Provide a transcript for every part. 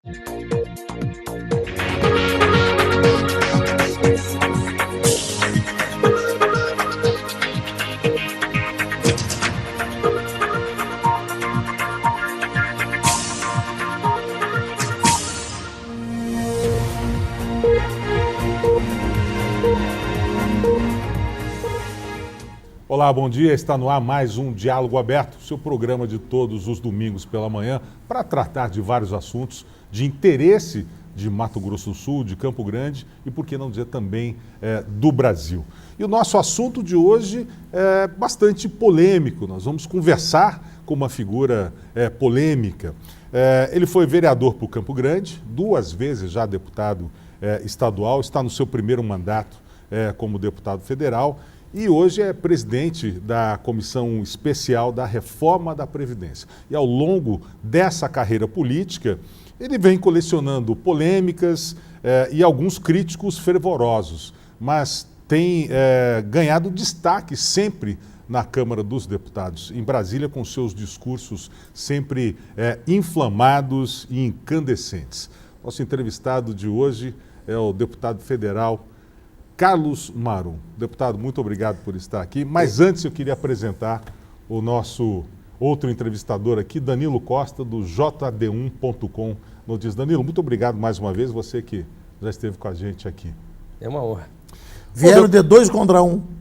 Olá, bom dia. Está no ar mais um Diálogo Aberto, seu programa de todos os domingos pela manhã, para tratar de vários assuntos de interesse de Mato Grosso do Sul, de Campo Grande e, por que não dizer, também do Brasil. E o nosso assunto de hoje é bastante polêmico. Nós vamos conversar com uma figura polêmica. Ele foi vereador por Campo Grande, 2 vezes já deputado estadual, está no seu primeiro mandato como deputado federal. E hoje é presidente da Comissão Especial da Reforma da Previdência. E ao longo dessa carreira política, ele vem colecionando polêmicas e alguns críticos fervorosos, mas tem ganhado destaque sempre na Câmara dos Deputados, em Brasília, com seus discursos sempre inflamados e incandescentes. Nosso entrevistado de hoje é o deputado federal Carlos Marum. Deputado, muito obrigado por estar aqui. Mas antes eu queria apresentar o nosso outro entrevistador aqui, Danilo Costa, do JD1.com. Danilo, muito obrigado mais uma vez, você que já esteve com a gente aqui. É uma honra. Vieram de 2 contra 1.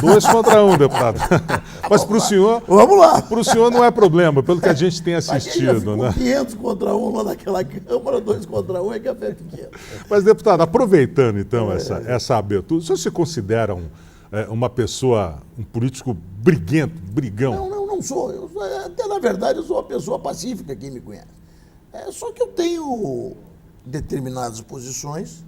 2 contra 1, deputado. Mas para o senhor... Vamos lá. Para o senhor não é problema, pelo que a gente tem assistido, né? 500 contra 1 lá naquela Câmara, 2 contra 1 é café pequeno. Mas, deputado, aproveitando então essa abertura, o senhor se considera uma pessoa, um político briguento, brigão? Não sou. Até na verdade eu sou uma pessoa pacífica, quem me conhece. Só que eu tenho determinadas posições,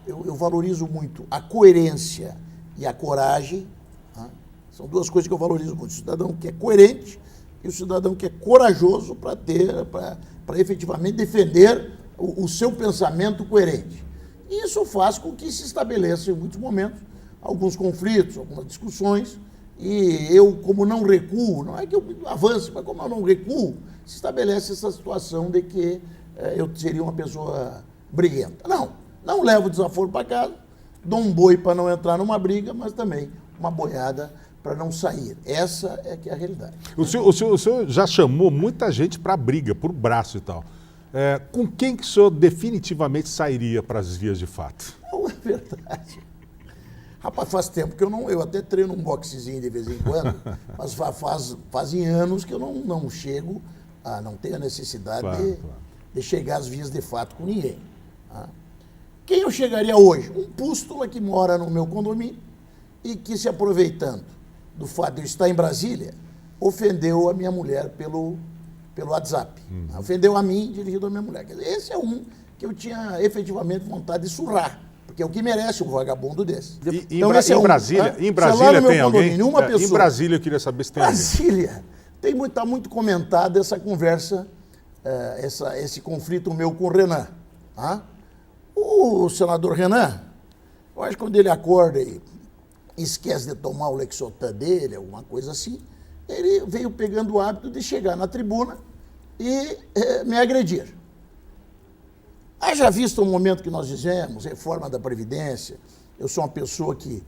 eu valorizo muito a coerência e a coragem. Tá? São 2 coisas que eu valorizo muito. O cidadão que é coerente e o cidadão que é corajoso para efetivamente defender o seu pensamento coerente. E isso faz com que se estabeleça, em muitos momentos, alguns conflitos, algumas discussões. E eu, como não recuo, não é que eu avance, mas como eu não recuo, se estabelece essa situação de que eu seria uma pessoa briguenta. Não levo desaforo para casa, dou um boi para não entrar numa briga, mas também uma boiada para não sair. Essa é que é a realidade. O senhor já chamou muita gente para briga, por braço e tal. Com quem que o senhor definitivamente sairia para as vias de fato? Não é verdade. Rapaz, faz tempo que eu até treino um boxezinho de vez em quando, mas fazem anos que eu não chego, não tenho a necessidade de chegar às vias de fato com ninguém. Tá? Quem eu chegaria hoje? Um pústula que mora no meu condomínio e que, se aproveitando do fato de eu estar em Brasília, ofendeu a minha mulher pelo WhatsApp. Ofendeu a mim, dirigido à minha mulher. Quer dizer, esse é um que eu tinha efetivamente vontade de surrar, porque é o que merece um vagabundo desse. Então, em Brasília tem alguém? Em Brasília eu queria saber se tem Brasília, está muito comentada essa conversa, esse conflito meu com o Renan. Tá? O senador Renan, eu acho que quando ele acorda e esquece de tomar o Lexotan dele, alguma coisa assim, ele veio pegando o hábito de chegar na tribuna e me agredir. Haja visto o momento que nós dizemos, reforma da Previdência, eu sou uma pessoa que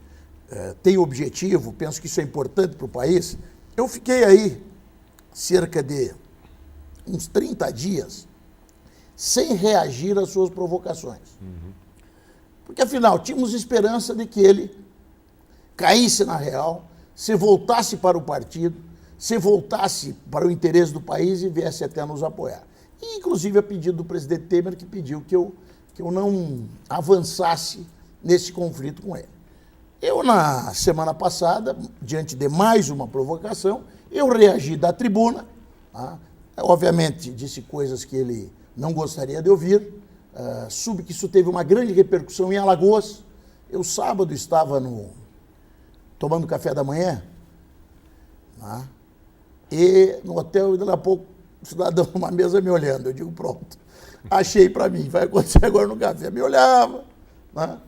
tem objetivo, penso que isso é importante para o país. Eu fiquei aí cerca de uns 30 dias sem reagir às suas provocações. Porque, afinal, tínhamos esperança de que ele caísse na real, se voltasse para o partido, se voltasse para o interesse do país e viesse até nos apoiar. E, inclusive, a pedido do presidente Temer, que pediu que eu não avançasse nesse conflito com ele. Eu, na semana passada, diante de mais uma provocação, eu reagi da tribuna, tá? Obviamente disse coisas que ele não gostaria de ouvir, soube que isso teve uma grande repercussão em Alagoas. Eu, sábado, estava tomando café da manhã, tá? E no hotel, e daqui a pouco, o cidadão numa mesa me olhando. Eu digo, pronto, achei para mim, vai acontecer agora no café. Me olhava, né?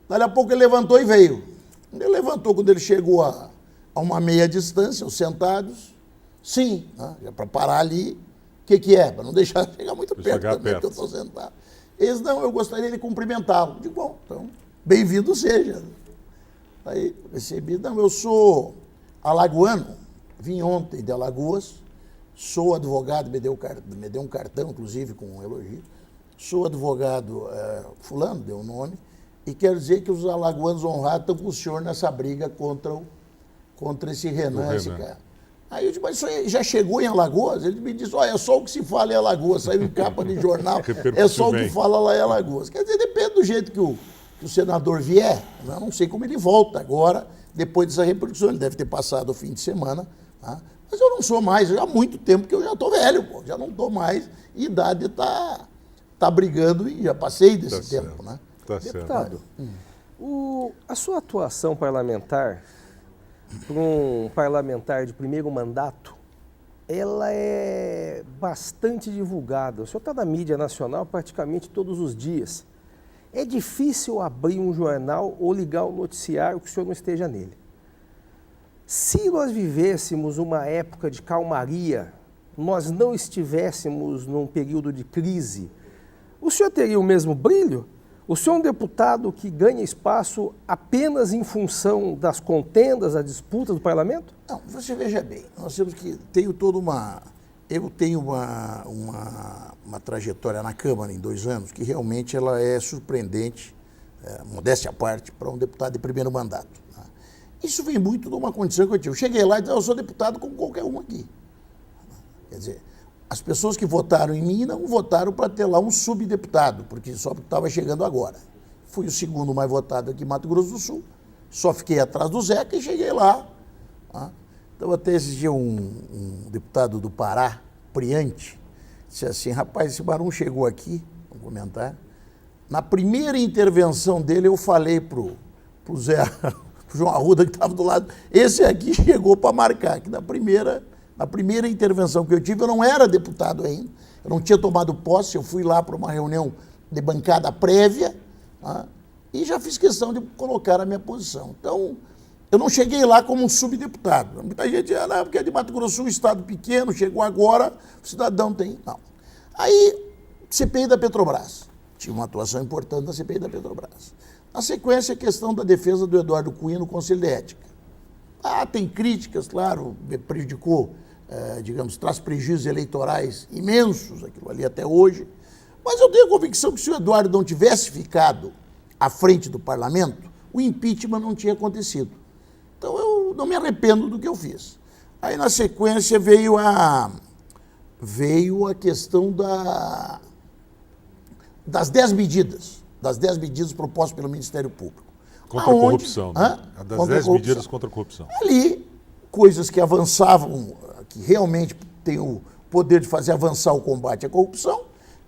Daí a pouco ele levantou e veio. Ele levantou quando ele chegou a uma meia distância, os sentados, sim, né? Para parar ali, que é? Para não deixar chegar muito perto chegar também, perto. que eu estou sentado. Eles, não, eu gostaria de cumprimentá-lo. Digo, bom, então, bem-vindo seja. Aí, recebi, não, eu sou alagoano, vim ontem de Alagoas, sou advogado, me deu um cartão, inclusive, com um elogio. Sou advogado fulano, deu o nome, e quero dizer que os alagoanos honrados estão com o senhor nessa briga contra esse Renan, esse cara. Aí eu disse, mas isso aí já chegou em Alagoas? Ele me disse, olha, é só o que se fala em Alagoas, saiu em capa de jornal, é só o que fala lá em Alagoas. Quer dizer, depende do jeito que o senador vier, eu não sei como ele volta agora, depois dessa repercussão, ele deve ter passado o fim de semana, tá? Mas eu não sou mais, já há muito tempo que eu já estou velho, pô, já não estou mais, e idade está brigando e já passei desse tempo, né? Tá certo. Deputado, a sua atuação parlamentar, para um parlamentar de primeiro mandato, ela é bastante divulgada. O senhor está na mídia nacional praticamente todos os dias. É difícil abrir um jornal ou ligar o noticiário que o senhor não esteja nele. Se nós vivêssemos uma época de calmaria, nós não estivéssemos num período de crise, o senhor teria o mesmo brilho? O senhor é um deputado que ganha espaço apenas em função das contendas, das disputas do parlamento? Não, você veja bem, nós temos que... Eu tenho uma trajetória na Câmara em 2 anos que realmente ela é surpreendente, modéstia à parte, para um deputado de primeiro mandato. Tá? Isso vem muito de uma condição que eu tive. Eu cheguei lá e disse, eu sou deputado como qualquer um aqui. Quer dizer, as pessoas que votaram em mim não votaram para ter lá um subdeputado, porque só estava chegando agora. Fui o segundo mais votado aqui em Mato Grosso do Sul, só fiquei atrás do Zeca e cheguei lá. Tá? Então, até esse dia, um deputado do Pará, Priante, disse assim, rapaz, esse barão chegou aqui, vou comentar, na primeira intervenção dele eu falei pro Zé, pro João Arruda, que estava do lado, esse aqui chegou para marcar, que na primeira intervenção que eu tive, eu não era deputado ainda, eu não tinha tomado posse, eu fui lá para uma reunião de bancada prévia, tá? E já fiz questão de colocar a minha posição. Então, eu não cheguei lá como um subdeputado. Muita gente diz, não, porque é de Mato Grosso do Sul, um estado pequeno, chegou agora, o cidadão tem... Não. Aí, CPI da Petrobras. Tinha uma atuação importante na CPI da Petrobras. Na sequência, a questão da defesa do Eduardo Cunha no Conselho de Ética. Tem críticas, claro, prejudicou, digamos, traz prejuízos eleitorais imensos, aquilo ali até hoje. Mas eu tenho a convicção que se o Eduardo não tivesse ficado à frente do parlamento, o impeachment não tinha acontecido. Então, eu não me arrependo do que eu fiz. Aí, na sequência, veio a questão das 10 medidas propostas pelo Ministério Público. Contra a corrupção, né? Das 10 medidas contra a corrupção. Ali, coisas que avançavam, que realmente têm o poder de fazer avançar o combate à corrupção,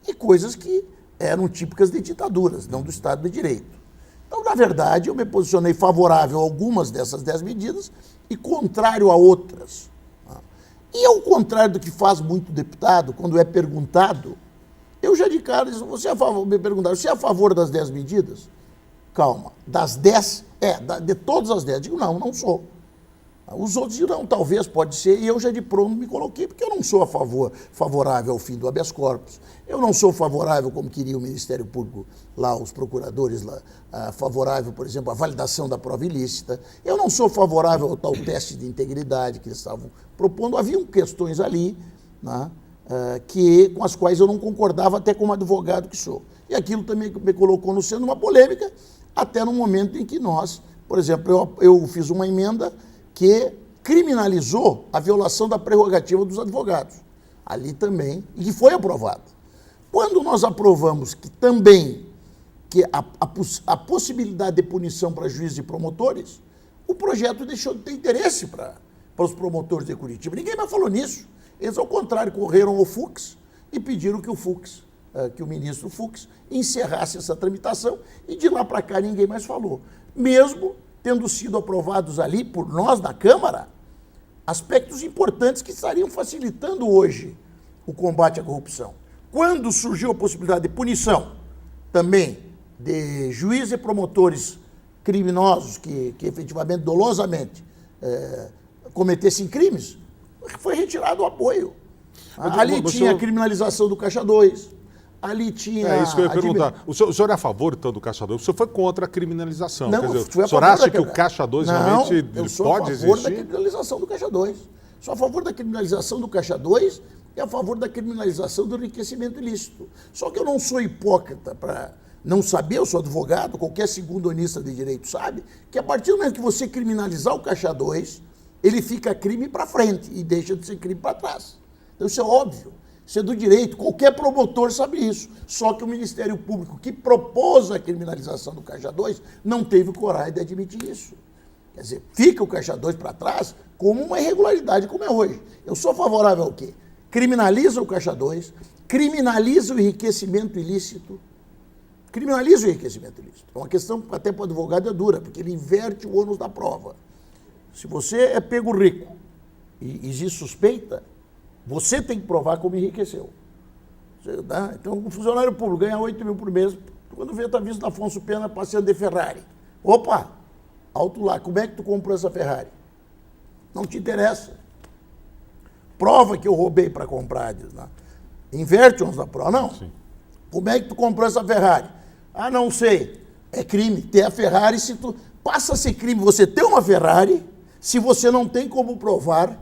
e coisas que eram típicas de ditaduras, não do Estado de Direito. Então, na verdade, eu me posicionei favorável a algumas dessas 10 medidas e contrário a outras. E ao contrário do que faz muito deputado, quando é perguntado, eu já de cara, me perguntaram, você é a favor das 10 medidas? Calma, das 10, de todas as 10. Digo, não sou. Os outros dirão, talvez, pode ser, e eu já de pronto me coloquei, porque eu não sou favorável ao fim do habeas corpus, eu não sou favorável, como queria o Ministério Público, lá, os procuradores, lá, favorável, por exemplo, à validação da prova ilícita, eu não sou favorável ao tal teste de integridade que eles estavam propondo, haviam questões ali, né, com as quais eu não concordava até como advogado que sou. E aquilo também me colocou no centro de uma polêmica, até no momento em que nós, por exemplo, eu fiz uma emenda que criminalizou a violação da prerrogativa dos advogados. Ali também, e que foi aprovado. Quando nós aprovamos que a possibilidade de punição para juízes e promotores, o projeto deixou de ter interesse para os promotores de Curitiba. Ninguém mais falou nisso. Eles, ao contrário, correram ao Fux e pediram que o ministro Fux encerrasse essa tramitação, e de lá para cá ninguém mais falou. Mesmo tendo sido aprovados ali por nós da Câmara, aspectos importantes que estariam facilitando hoje o combate à corrupção. Quando surgiu a possibilidade de punição também de juízes e promotores criminosos que efetivamente, dolosamente, cometessem crimes, foi retirado o apoio. Ali tinha a criminalização do Caixa 2, ali tinha... É isso que eu ia perguntar. O senhor é a favor, então, do Caixa 2? O senhor foi contra a criminalização. Não, quer dizer, fui a o senhor favor acha que o Caixa 2 realmente ele eu sou pode a favor existir? da criminalização do Caixa 2. Sou a favor da criminalização do Caixa 2 e a favor da criminalização do enriquecimento ilícito. Só que eu não sou hipócrita para não saber, eu sou advogado, qualquer segundonista de direito sabe, que a partir do momento que você criminalizar o Caixa 2, ele fica crime para frente e deixa de ser crime para trás. Então isso é óbvio, isso é do direito, qualquer promotor sabe isso. Só que o Ministério Público que propôs a criminalização do Caixa 2 não teve coragem de admitir isso. Quer dizer, fica o Caixa 2 para trás como uma irregularidade, como é hoje. Eu sou favorável ao quê? Criminaliza o Caixa 2, criminaliza o enriquecimento ilícito. Criminaliza o enriquecimento ilícito. É uma questão até para o advogado é dura, porque ele inverte o ônus da prova. Se você é pego rico e existe suspeita, você tem que provar como enriqueceu. Então, um funcionário público ganha 8 mil por mês, quando vê, está visto Afonso Pena passeando de Ferrari. Opa, alto lá, como é que tu comprou essa Ferrari? Não te interessa. Prova que eu roubei para comprar. Né? Inverte o ônus da prova. Não. Sim. Como é que tu comprou essa Ferrari? Ah, não sei. É crime ter a Ferrari se tu... Passa a ser crime você ter uma Ferrari se você não tem como provar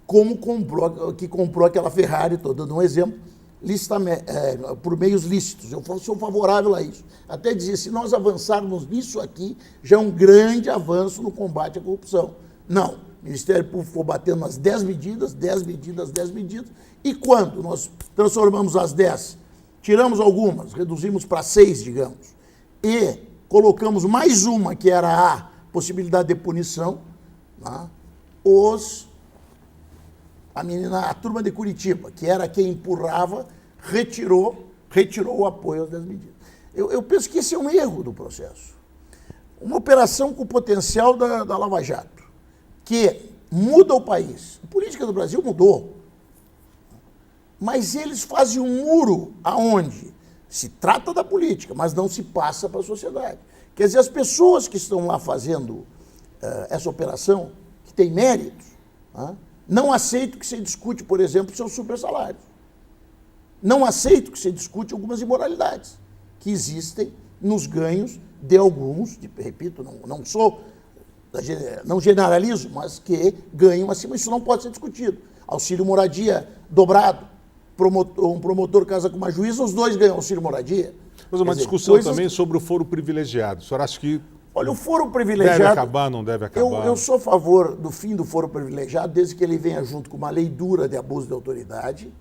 como comprou aquela Ferrari. Estou dando um exemplo. Por meios lícitos. Eu sou favorável a isso. Até dizer, se nós avançarmos nisso aqui, já é um grande avanço no combate à corrupção. Não. O Ministério Público ficou batendo nas 10 medidas, 10 medidas, 10 medidas. E quando nós transformamos as 10, tiramos algumas, reduzimos para 6, digamos, e colocamos mais uma, que era a possibilidade de punição, né? A turma de Curitiba, que era quem empurrava, retirou o apoio às 10 medidas. Eu penso que esse é um erro do processo. Uma operação com potencial da Lava Jato, que muda o país. A política do Brasil mudou. Mas eles fazem um muro aonde se trata da política, mas não se passa para a sociedade. Quer dizer, as pessoas que estão lá fazendo essa operação, que tem méritos, não aceitam que se discute, por exemplo, seus supersalários. Não aceitam que se discute algumas imoralidades que existem nos ganhos de alguns, repito, não generalizo, mas que ganham acima. Isso não pode ser discutido. Auxílio moradia dobrado. Um promotor casa com uma juíza, os dois ganham auxílio moradia. Mas uma discussão também sobre o foro privilegiado. O senhor acha que olha, o foro privilegiado... deve acabar, não deve acabar? Eu sou a favor do fim do foro privilegiado, desde que ele venha junto com uma lei dura de abuso de autoridade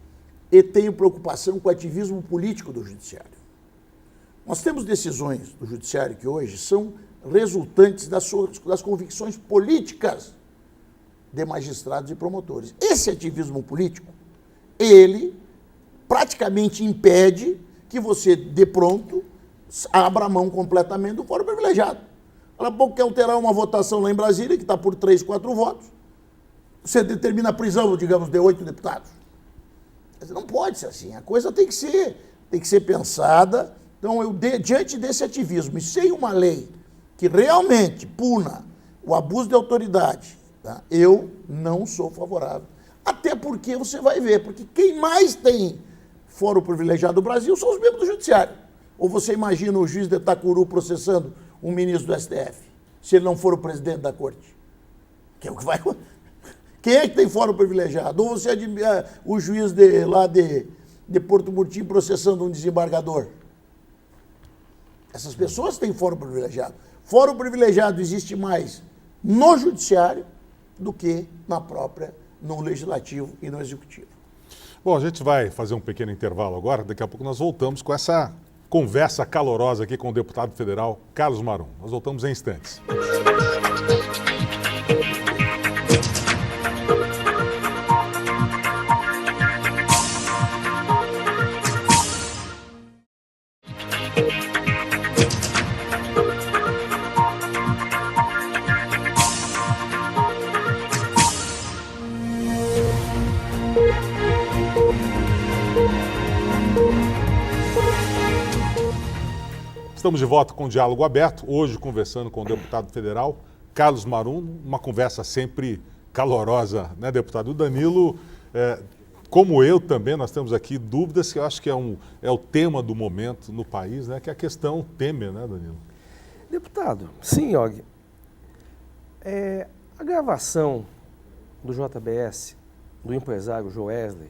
e tenho preocupação com o ativismo político do judiciário. Nós temos decisões do judiciário que hoje são resultantes das convicções políticas de magistrados e promotores. Esse ativismo político, ele praticamente impede que você, de pronto, abra a mão completamente do foro privilegiado. Daqui a pouco quer alterar uma votação lá em Brasília, que está por 3, 4 votos, você determina a prisão, digamos, de 8 deputados. Não pode ser assim, a coisa tem que ser pensada. Então, diante desse ativismo, e sem uma lei que realmente puna o abuso de autoridade, tá? Eu não sou favorável. Até porque você vai ver, porque quem mais tem foro privilegiado do Brasil são os membros do judiciário. Ou você imagina o juiz de Itacuru processando um ministro do STF, se ele não for o presidente da corte? Que é o que vai... Quem é que tem foro privilegiado? Ou você admira o juiz de Porto Murtinho processando um desembargador? Essas pessoas têm foro privilegiado. Foro privilegiado existe mais no judiciário do que no legislativo e no executivo. Bom, a gente vai fazer um pequeno intervalo agora, daqui a pouco nós voltamos com essa conversa calorosa aqui com o deputado federal Carlos Marum. Nós voltamos em instantes. Estamos de volta com o Diálogo Aberto, hoje conversando com o deputado federal Carlos Marum, uma conversa sempre calorosa, né, deputado? O Danilo como eu também, nós temos aqui dúvidas que eu acho que é o tema do momento no país, né? Que é a questão Temer, né, Danilo? Deputado, sim, Og. A gravação do JBS, do empresário Joesley,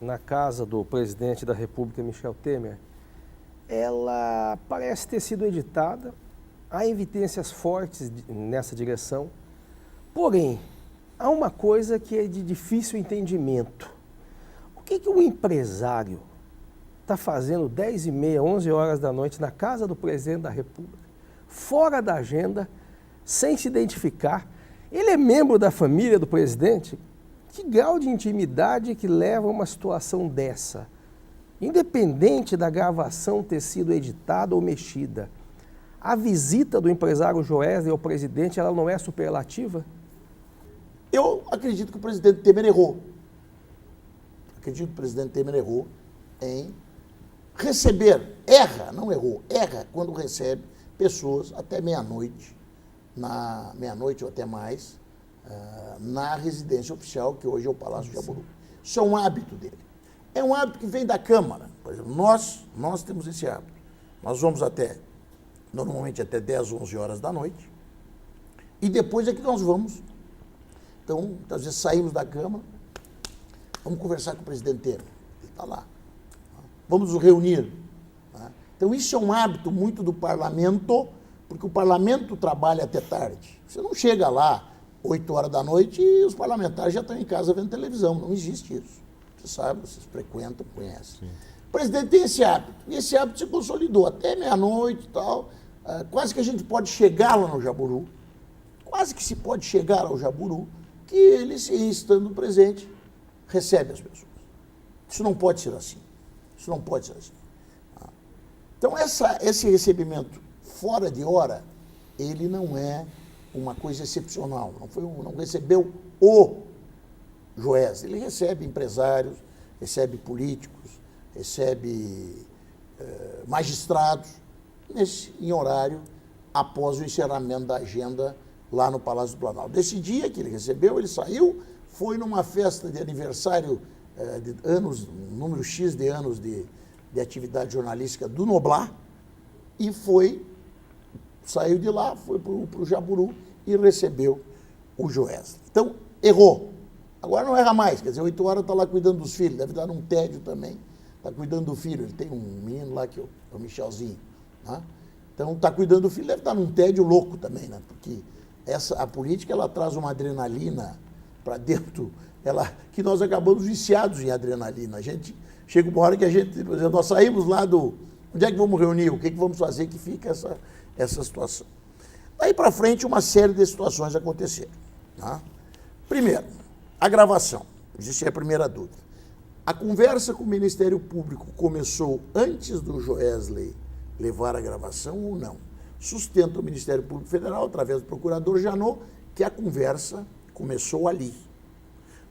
na casa do presidente da República, Michel Temer, ela parece ter sido editada, há evidências fortes nessa direção, porém, há uma coisa que é de difícil entendimento. O que o empresário está fazendo 10h30, 11 horas da noite na casa do presidente da República, fora da agenda, sem se identificar? Ele é membro da família do presidente? Que grau de intimidade que leva a uma situação dessa? Independente da gravação ter sido editada ou mexida, a visita do empresário Joesley ao presidente, ela não é superlativa? Eu acredito que o presidente Temer errou. Acredito que o presidente Temer errou em receber, não errou, erra quando recebe pessoas até meia-noite, meia-noite ou até mais, na residência oficial, que hoje é o Palácio de Jaburu. Isso é um hábito dele. É um hábito que vem da Câmara. Por exemplo, nós temos esse hábito. Nós vamos normalmente até 10, 11 horas da noite, e depois é que nós vamos. Então, às vezes saímos da Câmara, vamos conversar com o presidente Temer, ele está lá. Vamos nos reunir. Então, isso é um hábito muito do parlamento, porque o parlamento trabalha até tarde. Você não chega lá 8 horas da noite e os parlamentares já estão em casa vendo televisão. Não existe isso. Você sabe, vocês frequentam, conhecem. Sim. O presidente tem esse hábito. E esse hábito se consolidou até meia-noite e tal. Quase que a gente pode chegar lá no Jaburu. Quase que se pode chegar ao Jaburu, que ele, estando presente, recebe as pessoas. Isso não pode ser assim. Isso não pode ser assim. Então, esse recebimento fora de hora, ele não é uma coisa excepcional. Não recebeu o Joesley. Ele recebe empresários, recebe políticos, recebe magistrados, em horário após o encerramento da agenda lá no Palácio do Planalto. Desse dia que ele recebeu, ele saiu, foi numa festa de aniversário de anos, número X de anos de atividade jornalística do Noblar, e saiu de lá, foi para o Jaburu e recebeu o Joesley. Então, errou. Agora não erra mais, quer dizer, 8 horas está lá cuidando dos filhos, deve dar um tédio também, está cuidando do filho, ele tem um menino lá que é o Michelzinho, né? Então está cuidando do filho, deve estar num tédio louco também, né? Porque a política, ela traz uma adrenalina para dentro, que nós acabamos viciados em adrenalina. A gente chega uma hora que por exemplo, nós saímos lá onde é que vamos reunir, o que vamos fazer, que fica essa situação. Daí para frente, uma série de situações aconteceram. Tá? Primeiro, a gravação. Existe a primeira dúvida. A conversa com o Ministério Público começou antes do Joesley levar a gravação ou não? Sustenta o Ministério Público Federal, através do procurador Janot, que a conversa começou ali.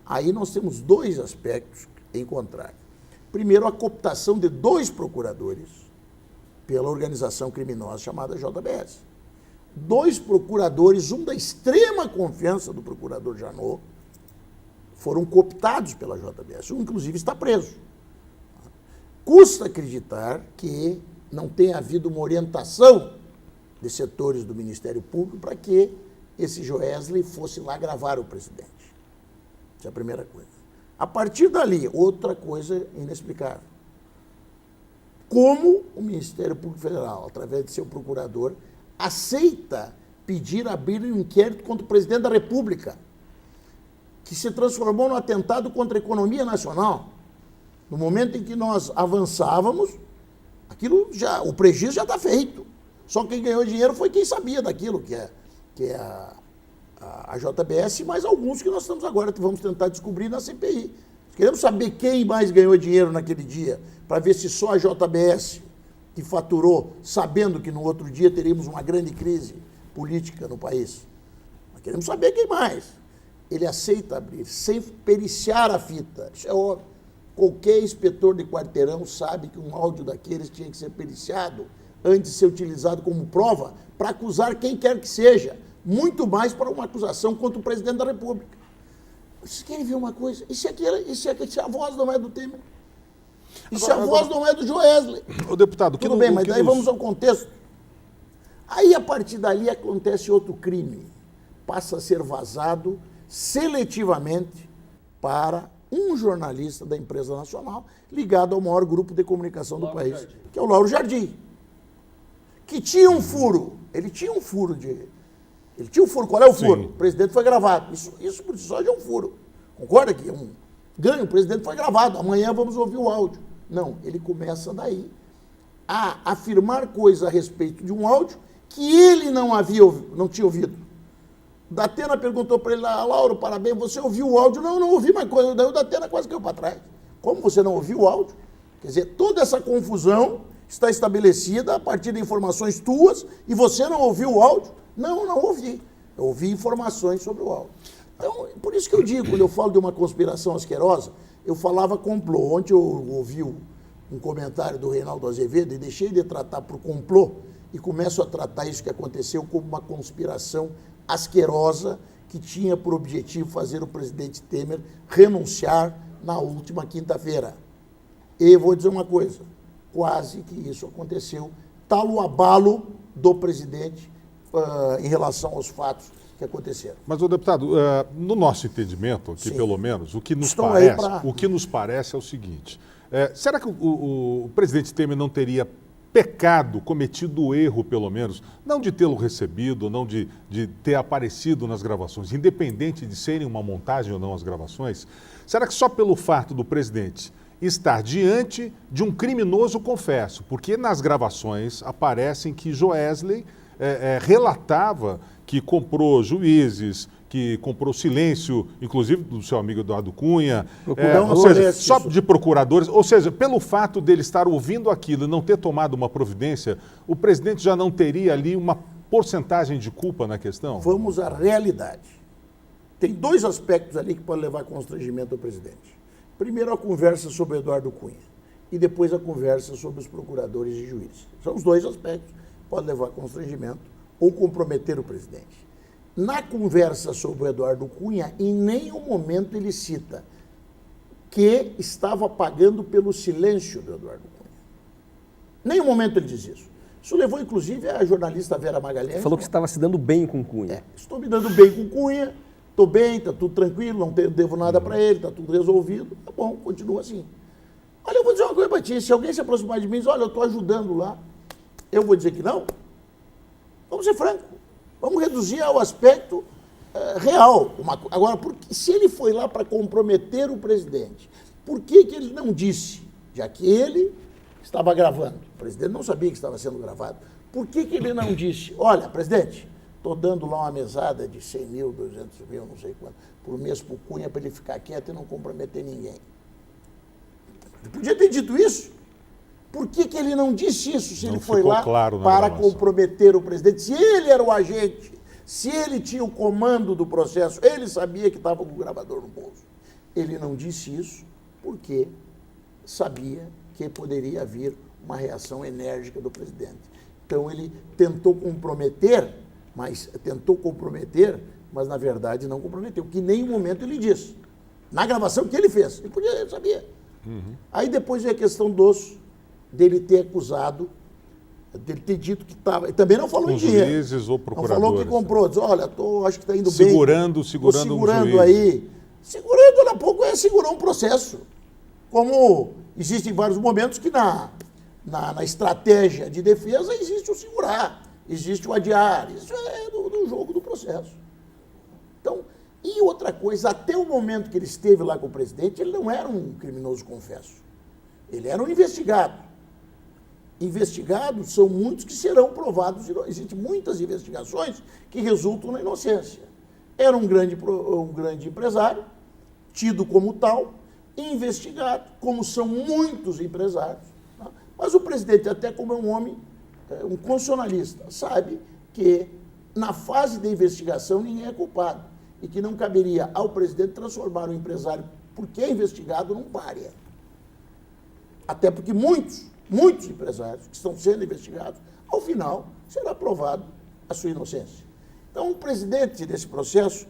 Aí nós temos 2 aspectos em contrário. Primeiro, a cooptação de 2 procuradores pela organização criminosa chamada JBS. 2 procuradores, um da extrema confiança do procurador Janot, foram cooptados pela JBS. Um, inclusive, está preso. Custa acreditar que não tenha havido uma orientação de setores do Ministério Público para que esse Joesley fosse lá gravar o presidente. Essa é a primeira coisa. A partir dali, outra coisa inexplicável. Como o Ministério Público Federal, através de seu procurador, aceita pedir abrir um inquérito contra o presidente da República, que se transformou num atentado contra a economia nacional. No momento em que nós avançávamos, o prejuízo já está feito. Só quem ganhou dinheiro foi quem sabia daquilo, que é a JBS, e mais alguns que nós estamos agora, vamos tentar descobrir na CPI. Queremos saber quem mais ganhou dinheiro naquele dia, para ver se só a JBS, que faturou, sabendo que no outro dia teríamos uma grande crise política no país. Nós queremos saber quem mais. Ele aceita abrir, sem periciar a fita. Isso é óbvio. Qualquer inspetor de quarteirão sabe que um áudio daqueles tinha que ser periciado antes de ser utilizado como prova para acusar quem quer que seja, muito mais para uma acusação contra o presidente da República. Vocês querem ver uma coisa? E se a voz não é do Temer? E se a voz não é do Joesley? Ô, deputado, Tudo bem, mas daí vamos ao contexto. Aí, a partir dali, acontece outro crime. Passa a ser vazado seletivamente para um jornalista da empresa nacional ligado ao maior grupo de comunicação do país, que é o Lauro Jardim, que tinha um furo. Ele tinha um furo. Qual é o furo? Sim. O presidente foi gravado. Isso por si só já é um furo. Concorda que é um ganho? O presidente foi gravado. Amanhã vamos ouvir o áudio. Não, ele começa daí a afirmar coisas a respeito de um áudio que ele não tinha ouvido. Datena perguntou para ele, Lauro, parabéns, você ouviu o áudio? Não ouvi mais coisa. Daí o Datena quase caiu para trás. Como você não ouviu o áudio? Quer dizer, toda essa confusão está estabelecida a partir de informações tuas e você não ouviu o áudio? Não ouvi. Eu ouvi informações sobre o áudio. Então, por isso que eu digo, quando eu falo de uma conspiração asquerosa, eu falava complô. Ontem eu ouvi um comentário do Reinaldo Azevedo e deixei de tratar por complô e começo a tratar isso que aconteceu como uma conspiração asquerosa que tinha por objetivo fazer o presidente Temer renunciar na última quinta-feira. E vou dizer uma coisa, quase que isso aconteceu, tal o abalo do presidente em relação aos fatos que aconteceram. Mas, ô deputado, no nosso entendimento aqui, Sim. pelo menos, o que nos parece é o seguinte, será que o presidente Temer não teria pecado, cometido o erro, pelo menos, não de tê-lo recebido, não de ter aparecido nas gravações, independente de serem uma montagem ou não as gravações, será que só pelo fato do presidente estar diante de um criminoso confesso, porque nas gravações aparecem que Joesley relatava que comprou juízes, que comprou silêncio, inclusive do seu amigo Eduardo Cunha, ou seja, só de procuradores, ou seja, pelo fato dele estar ouvindo aquilo e não ter tomado uma providência, o presidente já não teria ali uma porcentagem de culpa na questão? Vamos à realidade. Tem dois aspectos ali que podem levar a constrangimento ao presidente. Primeiro, a conversa sobre Eduardo Cunha e depois a conversa sobre os procuradores e juízes. São os dois aspectos que podem levar a constrangimento ou comprometer o presidente. Na conversa sobre o Eduardo Cunha, em nenhum momento ele cita que estava pagando pelo silêncio do Eduardo Cunha. Em nenhum momento ele diz isso. Isso levou, inclusive, a jornalista Vera Magalhães. Falou que estava se dando bem com Cunha. Estou me dando bem com Cunha, estou bem, está tudo tranquilo, não devo nada para ele, está tudo resolvido. Tá bom, continua assim. Olha, eu vou dizer uma coisa para ti, se alguém se aproximar de mim e diz, olha, eu estou ajudando lá, eu vou dizer que não? Vamos ser francos. Vamos reduzir ao aspecto real. Agora, se ele foi lá para comprometer o presidente, por que ele não disse, já que ele estava gravando, o presidente não sabia que estava sendo gravado, por que ele não disse, olha, presidente, estou dando lá uma mesada de 100 mil, 200 mil, não sei quanto, por mês para o Cunha, para ele ficar quieto e não comprometer ninguém. Ele podia ter dito isso. Por que ele não disse isso se ele foi lá para comprometer o presidente? Se ele era o agente, se ele tinha o comando do processo, ele sabia que estava com o gravador no bolso. Ele não disse isso porque sabia que poderia vir uma reação enérgica do presidente. Então ele tentou comprometer, mas na verdade não comprometeu, que em nenhum momento ele disse. Na gravação que ele fez, ele sabia. Uhum. Aí depois veio a questão dele ter acusado, dele ter dito que estava... E também não falou em dinheiro. Juízes ou procuradores. Não falou que comprou. Diz, olha, acho que está indo segurando bem. Segurando um juiz. Aí. Segurando, daqui a pouco, segurou um processo. Como existem vários momentos que na estratégia de defesa existe o segurar, existe o adiar. Isso é do jogo do processo. Então, e outra coisa, até o momento que ele esteve lá com o presidente, ele não era um criminoso confesso. Ele era um investigado. Investigados são muitos que serão provados. Existem muitas investigações que resultam na inocência. Era um grande empresário, tido como tal, investigado, como são muitos empresários. Tá? Mas o presidente, até como é um homem, um constitucionalista, sabe que na fase da investigação ninguém é culpado e que não caberia ao presidente transformar o empresário, porque é investigado, num pária. Até porque muitos empresários que estão sendo investigados, ao final, será provado a sua inocência. Então, o presidente desse processo,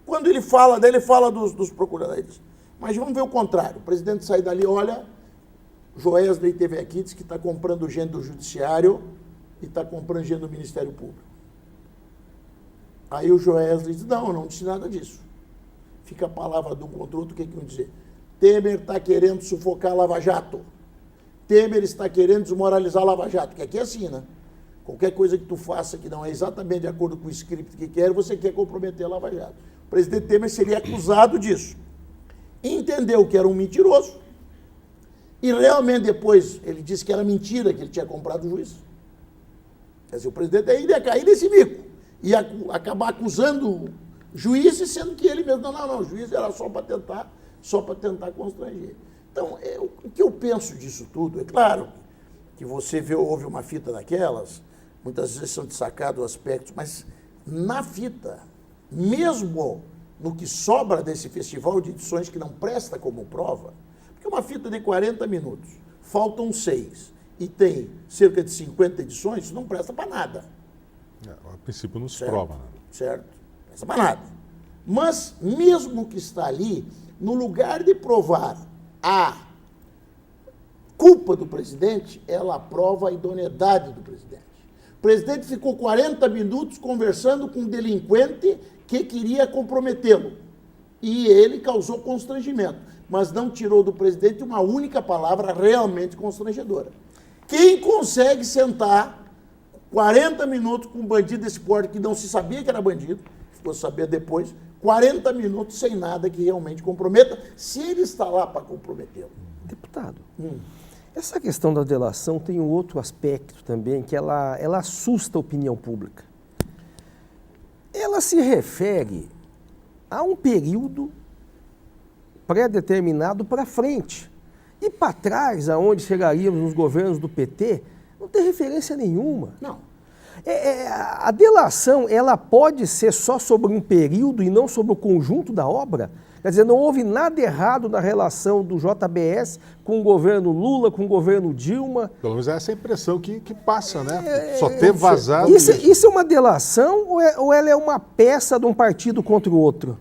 Quando ele fala, daí ele fala dos procuradores. Mas vamos ver o contrário. O presidente sai dali, olha, Joesley teve aqui, disse que está comprando gente do Judiciário e está comprando gente do Ministério Público. Aí o Joesley diz, não, eu não disse nada disso. Fica a palavra de um contra o outro, o que vão dizer? Temer está querendo sufocar a Lava Jato. Temer está querendo desmoralizar a Lava Jato, porque aqui é assim, né? Qualquer coisa que tu faça que não é exatamente de acordo com o script que quer, você quer comprometer a Lava Jato. O presidente Temer seria acusado disso. Entendeu que era um mentiroso e realmente depois ele disse que era mentira que ele tinha comprado o juiz. Quer dizer, o presidente ainda ia cair nesse bico, ia acabar acusando juízes, sendo que ele mesmo, não, o juiz era só para tentar constranger. Então, o que eu penso disso tudo, é claro que você ouve uma fita daquelas, muitas vezes são destacados aspectos, mas na fita, mesmo no que sobra desse festival de edições que não presta como prova, porque uma fita de 40 minutos, faltam 6 e tem cerca de 50 edições, isso não presta para nada. A princípio não se Certo? prova, né? Certo? Não presta para nada. Mas, mesmo que está ali, no lugar de provar a culpa do presidente, ela prova a idoneidade do presidente. O presidente ficou 40 minutos conversando com um delinquente que queria comprometê-lo. E ele causou constrangimento, mas não tirou do presidente uma única palavra realmente constrangedora. Quem consegue sentar 40 minutos com um bandido desse porte que não se sabia que era bandido, ficou sabendo depois, 40 minutos sem nada que realmente comprometa, se ele está lá para comprometê-lo. Deputado, essa questão da delação tem um outro aspecto também, que ela assusta a opinião pública. Ela se refere a um período pré-determinado para frente. E para trás, aonde chegaríamos nos governos do PT, não tem referência nenhuma. Não. A delação, ela pode ser só sobre um período e não sobre o conjunto da obra? Quer dizer, não houve nada errado na relação do JBS com o governo Lula, com o governo Dilma. Pelo menos é essa a impressão que passa, né? Só ter vazado Isso é uma delação ou ela é uma peça de um partido contra o outro?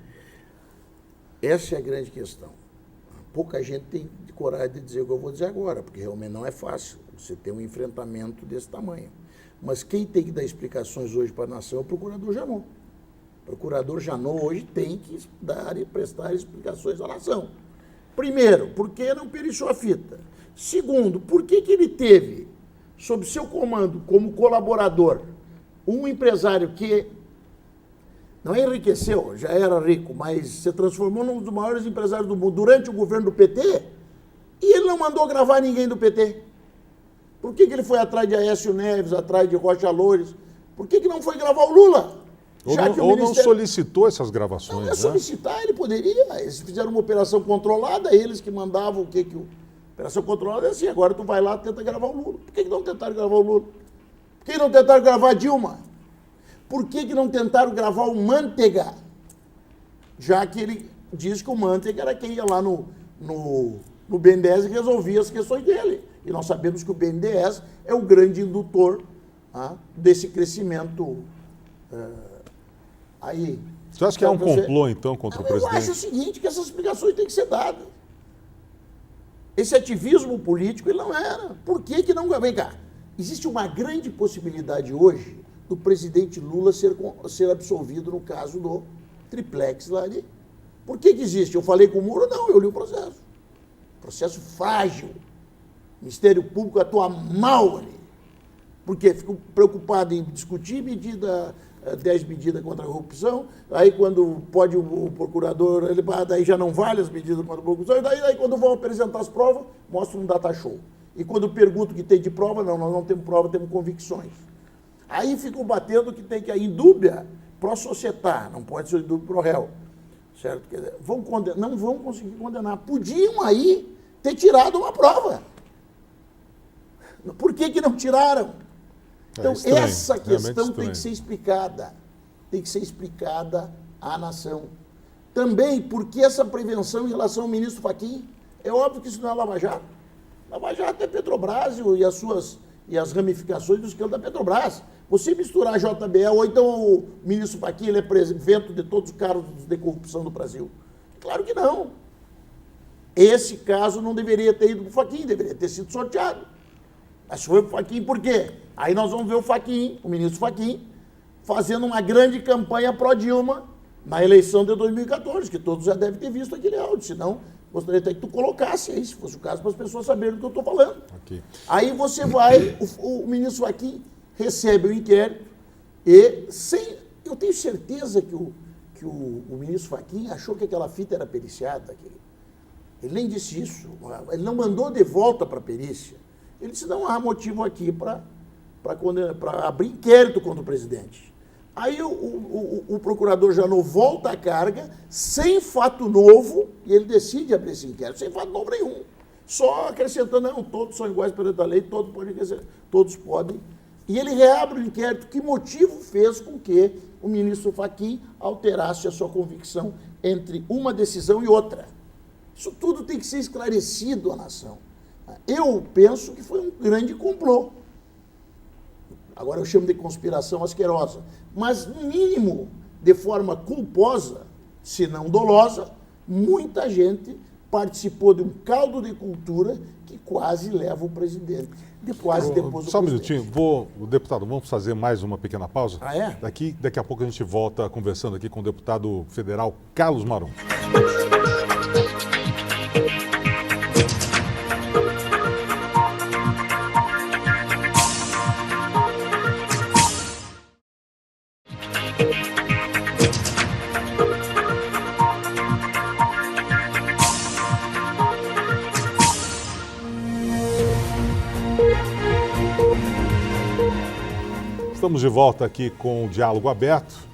Essa é a grande questão. Pouca gente tem coragem de dizer o que eu vou dizer agora, porque realmente não é fácil você ter um enfrentamento desse tamanho. Mas quem tem que dar explicações hoje para a nação é o procurador Janot. O procurador Janot hoje tem que dar e prestar explicações à nação. Primeiro, por que não perichou a fita? Segundo, por que ele teve, sob seu comando, como colaborador, um empresário que não enriqueceu, já era rico, mas se transformou num dos maiores empresários do mundo durante o governo do PT, e ele não mandou gravar ninguém do PT? Por que ele foi atrás de Aécio Neves, atrás de Rocha Loures? Por que não foi gravar o Lula? Ou não solicitou essas gravações, não é solicitar, ele poderia. Eles fizeram uma operação controlada, eles que mandavam o que o... Operação controlada é assim, agora tu vai lá e tenta gravar o Lula. Por que não tentaram gravar o Lula? Por que não tentaram gravar a Dilma? Por que não tentaram gravar o Manteiga? Já que ele diz que o Manteiga era quem ia lá no BNDES e resolvia as questões dele. E nós sabemos que o BNDES é o grande indutor desse crescimento aí. Você acha que é um complô, então, contra o presidente? Eu acho o seguinte, que essas explicações têm que ser dadas. Esse ativismo político, ele não era. Por que não... Vem cá, existe uma grande possibilidade hoje do presidente Lula ser absolvido no caso do triplex lá ali. Por que existe? Eu falei com o Moro? Não, eu li o processo. Processo frágil. O Ministério Público atua mal ali. Por quê? Fico preocupado em discutir 10 medidas contra a corrupção, aí quando pode o procurador, daí já não vale as medidas contra a corrupção, e daí quando vão apresentar as provas, mostra um data show. E quando pergunto o que tem de prova, não, nós não temos prova, temos convicções. Aí ficam batendo que tem que ir indúbia pro societar, não pode ser indúbia pro réu. Certo? Quer dizer, não vão conseguir condenar. Podiam aí ter tirado uma prova. Por que não tiraram? Então, essa questão tem que ser explicada. Tem que ser explicada à nação. Também, porque essa prevenção em relação ao ministro Fachin? É óbvio que isso não é Lava Jato. Lava Jato é Petrobras e e as ramificações do escândalo da Petrobras. Você misturar a JBL, ou então o ministro Fachin, ele é prefeito de todos os cargos de corrupção do Brasil. Claro que não. Esse caso não deveria ter ido para o Fachin, deveria ter sido sorteado. Mas foi para o Fachin por quê? Aí nós vamos ver o Fachin, o ministro Fachin, fazendo uma grande campanha pró-Dilma na eleição de 2014, que todos já devem ter visto aquele áudio, senão gostaria até que tu colocasse aí, se fosse o caso, para as pessoas saberem do que eu estou falando. Okay. Aí você vai, o ministro Fachin recebe o inquérito e eu tenho certeza que o ministro Fachin achou que aquela fita era periciada. Ele nem disse isso, ele não mandou de volta para a perícia. Ele disse, não há motivo aqui para abrir inquérito contra o presidente. Aí o procurador Janot volta à carga, sem fato novo, e ele decide abrir esse inquérito, sem fato novo nenhum. Só acrescentando, não, todos são iguais perante a lei, todos podem. E ele reabre o inquérito. Que motivo fez com que o ministro Fachin alterasse a sua convicção entre uma decisão e outra? Isso tudo tem que ser esclarecido à nação. Eu penso que foi um grande complô. Agora eu chamo de conspiração asquerosa. Mas, no mínimo, de forma culposa, se não dolosa, muita gente participou de um caldo de cultura que quase leva o presidente. Quase depois do Só um presidente. minutinho, deputado, vamos fazer mais uma pequena pausa? Ah, é? Daqui a pouco a gente volta conversando aqui com o deputado federal Carlos Marum. Estamos de volta aqui com o Diálogo Aberto,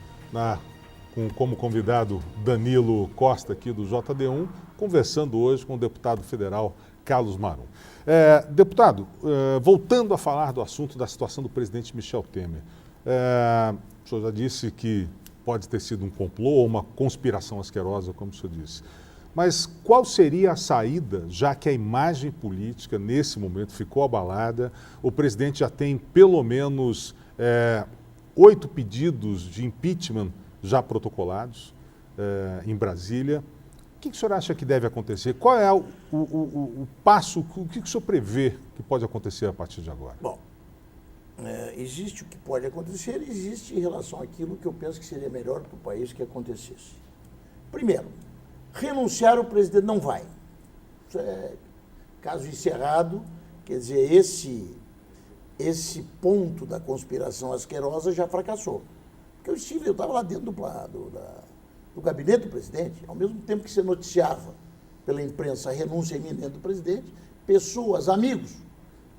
como convidado Danilo Costa, aqui do JD1, conversando hoje com o deputado federal Carlos Marum. Deputado, voltando a falar do assunto da situação do presidente Michel Temer, o senhor já disse que pode ter sido um complô ou uma conspiração asquerosa, como o senhor disse. Mas qual seria a saída, já que a imagem política, nesse momento, ficou abalada? O presidente já tem, pelo menos, 8 pedidos de impeachment já protocolados em Brasília. O que o senhor acha que deve acontecer? Qual é o passo, o que o senhor prevê que pode acontecer a partir de agora? Bom, existe o que pode acontecer, existe em relação àquilo que eu penso que seria melhor para o país que acontecesse. Primeiro, renunciar o presidente não vai. Isso é caso encerrado, quer dizer, esse ponto da conspiração asquerosa já fracassou. Porque eu estava lá dentro do gabinete do presidente, ao mesmo tempo que se noticiava pela imprensa a renúncia iminente do presidente, pessoas, amigos,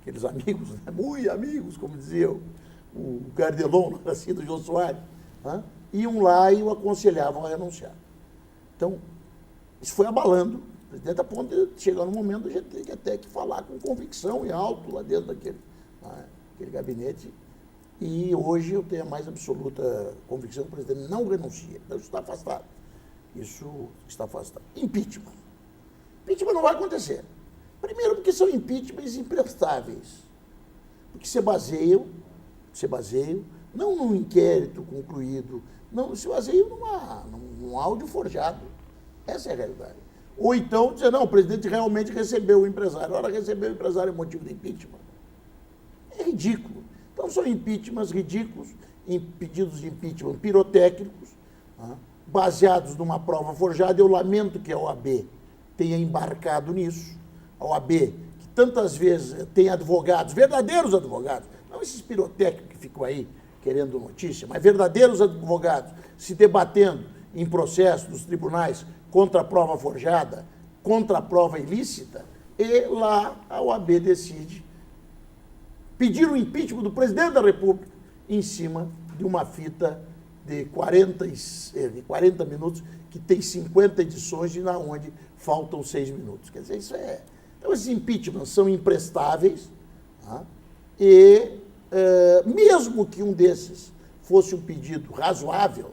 aqueles amigos, né, muito amigos, como dizia o Gardelon, assim, do Jô Soares, né, iam lá e o aconselhavam a renunciar. Então, isso foi abalando o presidente, a ponto de chegar no momento de a gente ter até que falar com convicção e alto lá dentro daquele gabinete. E hoje eu tenho a mais absoluta convicção que o presidente não renuncia. Então, isso está afastado. Isso está afastado. Impeachment. Impeachment não vai acontecer. Primeiro, porque são impeachments imprestáveis. Porque se baseiam não num inquérito concluído, não, se baseiam num áudio forjado. Essa é a realidade. Ou então dizer, não, o presidente realmente recebeu o empresário. Ora, recebeu o empresário é motivo de impeachment. É ridículo. Então, são impeachments ridículos, pedidos de impeachment pirotécnicos, baseados numa prova forjada. Eu lamento que a OAB tenha embarcado nisso. A OAB, que tantas vezes tem advogados, verdadeiros advogados, não esses pirotécnicos que ficam aí querendo notícia, mas verdadeiros advogados se debatendo em processo dos tribunais contra a prova forjada, contra a prova ilícita, e lá a OAB decide pedir o impeachment do presidente da República em cima de uma fita de 40 minutos, que tem 50 edições e na onde faltam 6 minutos. Quer dizer, isso é... Então, esses impeachments são imprestáveis, e mesmo que um desses fosse um pedido razoável,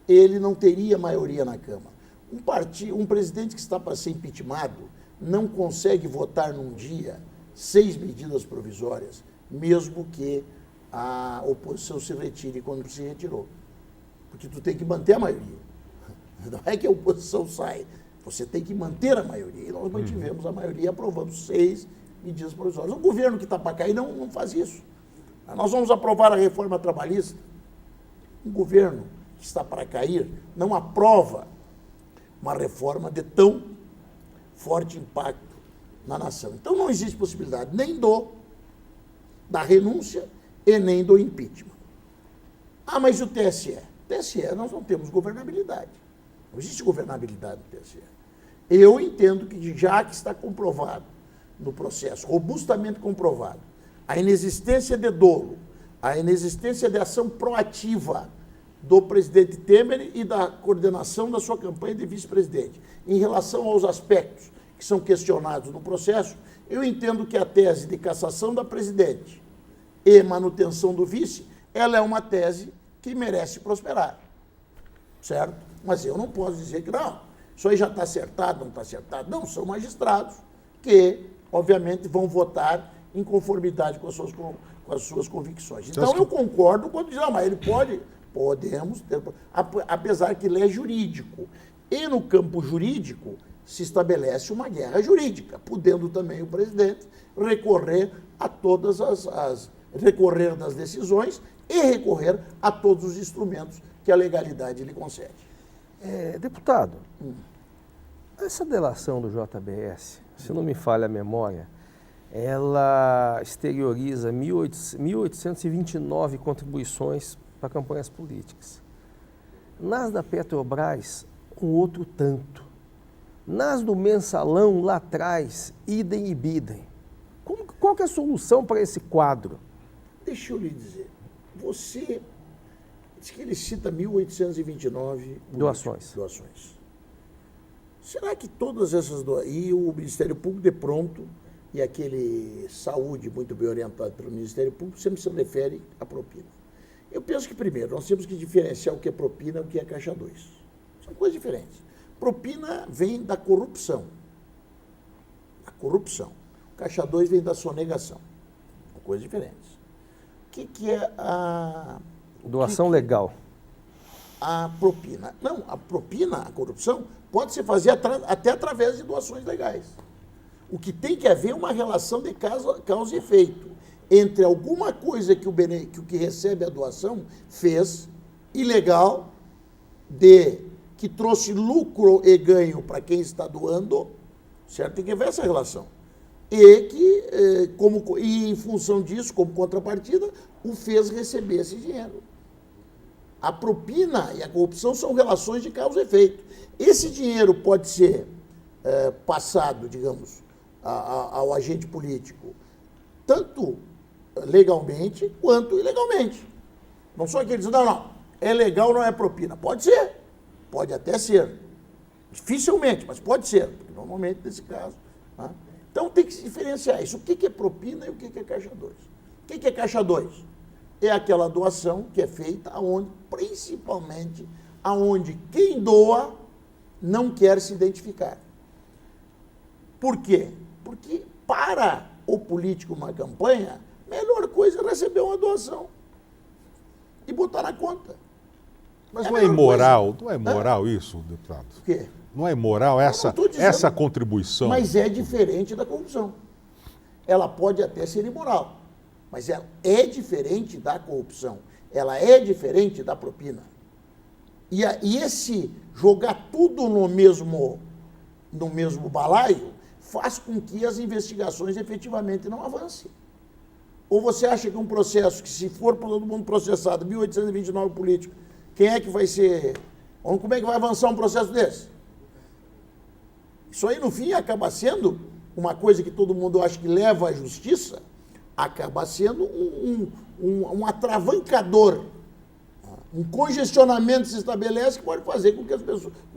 ele não teria maioria na Câmara. Um presidente que está para ser impeachmentado não consegue votar num dia 6 medidas provisórias, mesmo que a oposição se retire quando se retirou. Porque tu tem que manter a maioria. Não é que a oposição sai, você tem que manter a maioria. E nós mantivemos a maioria e aprovamos 6 medidas provisórias. O governo que está para cair não faz isso. Nós vamos aprovar a reforma trabalhista. Um governo que está para cair não aprova uma reforma de tão forte impacto na nação. Então não existe possibilidade nem da renúncia e nem do impeachment. Ah, mas o TSE? TSE, nós não temos governabilidade. Não existe governabilidade no TSE. Eu entendo que já que está comprovado no processo, robustamente comprovado, a inexistência de dolo, a inexistência de ação proativa do presidente Temer e da coordenação da sua campanha de vice-presidente, em relação aos aspectos que são questionados no processo, eu entendo que a tese de cassação da presidente e manutenção do vice, ela é uma tese que merece prosperar, certo? Mas eu não posso dizer que não, isso aí já está acertado, não está acertado. Não, são magistrados que, obviamente, vão votar em conformidade com as suas convicções. Então, eu concordo quando diz, mas ele pode, podemos ter, apesar que ele é jurídico. E no campo jurídico se estabelece uma guerra jurídica, podendo também o presidente recorrer a todas recorrer das decisões e recorrer a todos os instrumentos que a legalidade lhe concede. Deputado, essa delação do JBS, se não me falha a memória, ela exterioriza 1.829 contribuições para campanhas políticas. Nas da Petrobras, um outro tanto. Nas do Mensalão, lá atrás, idem e bidem. Qual que é a solução para esse quadro? Deixa eu lhe dizer, você diz que ele cita 1.829 doações. Será que todas essas e o Ministério Público de pronto e aquele saúde muito bem orientado pelo Ministério Público sempre se refere à propina? Eu penso que, primeiro, nós temos que diferenciar o que é propina e o que é caixa 2. São coisas diferentes. Propina vem da corrupção. A corrupção. O caixa 2 vem da sonegação. São coisas diferentes. O que é a... Doação legal. A propina. Não, a propina, a corrupção, pode se fazer até através de doações legais. O que tem que haver é uma relação de causa e efeito entre alguma coisa que o que recebe a doação fez ilegal, que trouxe lucro e ganho para quem está doando, certo? Tem que haver essa relação. E que, em função disso, como contrapartida, o fez receber esse dinheiro. A propina e a corrupção são relações de causa e efeito. Esse dinheiro pode ser passado, digamos, ao agente político, tanto legalmente quanto ilegalmente. Não só aqueles dizem, não, é legal, não é propina. Pode ser, pode até ser. Dificilmente, mas pode ser, porque normalmente nesse caso. Tá? Então tem que se diferenciar isso. O que é propina e o que é caixa 2? O que é caixa 2? É aquela doação que é feita principalmente aonde quem doa não quer se identificar. Por quê? Porque para o político uma campanha, a melhor coisa é receber uma doação e botar na conta. Mas não é imoral, não é moral isso, deputado? O quê? Não é moral essa contribuição? Mas é diferente da corrupção. Ela pode até ser imoral, mas ela é diferente da corrupção. Ela é diferente da propina. E esse jogar tudo no mesmo balaio faz com que as investigações efetivamente não avancem. Ou você acha que um processo que, se for todo mundo processado, 1.829 políticos, quem é que vai ser... Como é que vai avançar um processo desse? Isso aí, no fim, acaba sendo uma coisa que todo mundo acha que leva à justiça, acaba sendo um atravancador, um congestionamento se estabelece que pode fazer com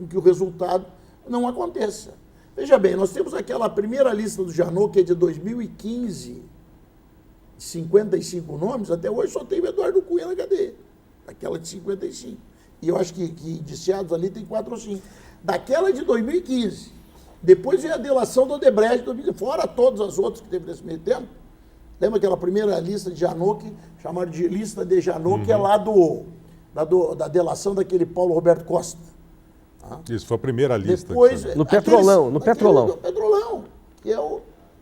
que o resultado não aconteça. Veja bem, nós temos aquela primeira lista do Janot, que é de 2015, 55 nomes, até hoje só tem o Eduardo Cunha na cadeia, aquela de 55. E eu acho que indiciados ali tem 4 ou 5. Daquela de 2015, depois veio a delação do Odebrecht, fora todas as outras que teve nesse meio tempo, Lembra aquela primeira lista de Janot, chamaram de lista de Janot, que é lá da delação daquele Paulo Roberto Costa. Isso, foi a primeira lista. Depois, No Petrolão, no Petrolão. No Petrolão, que é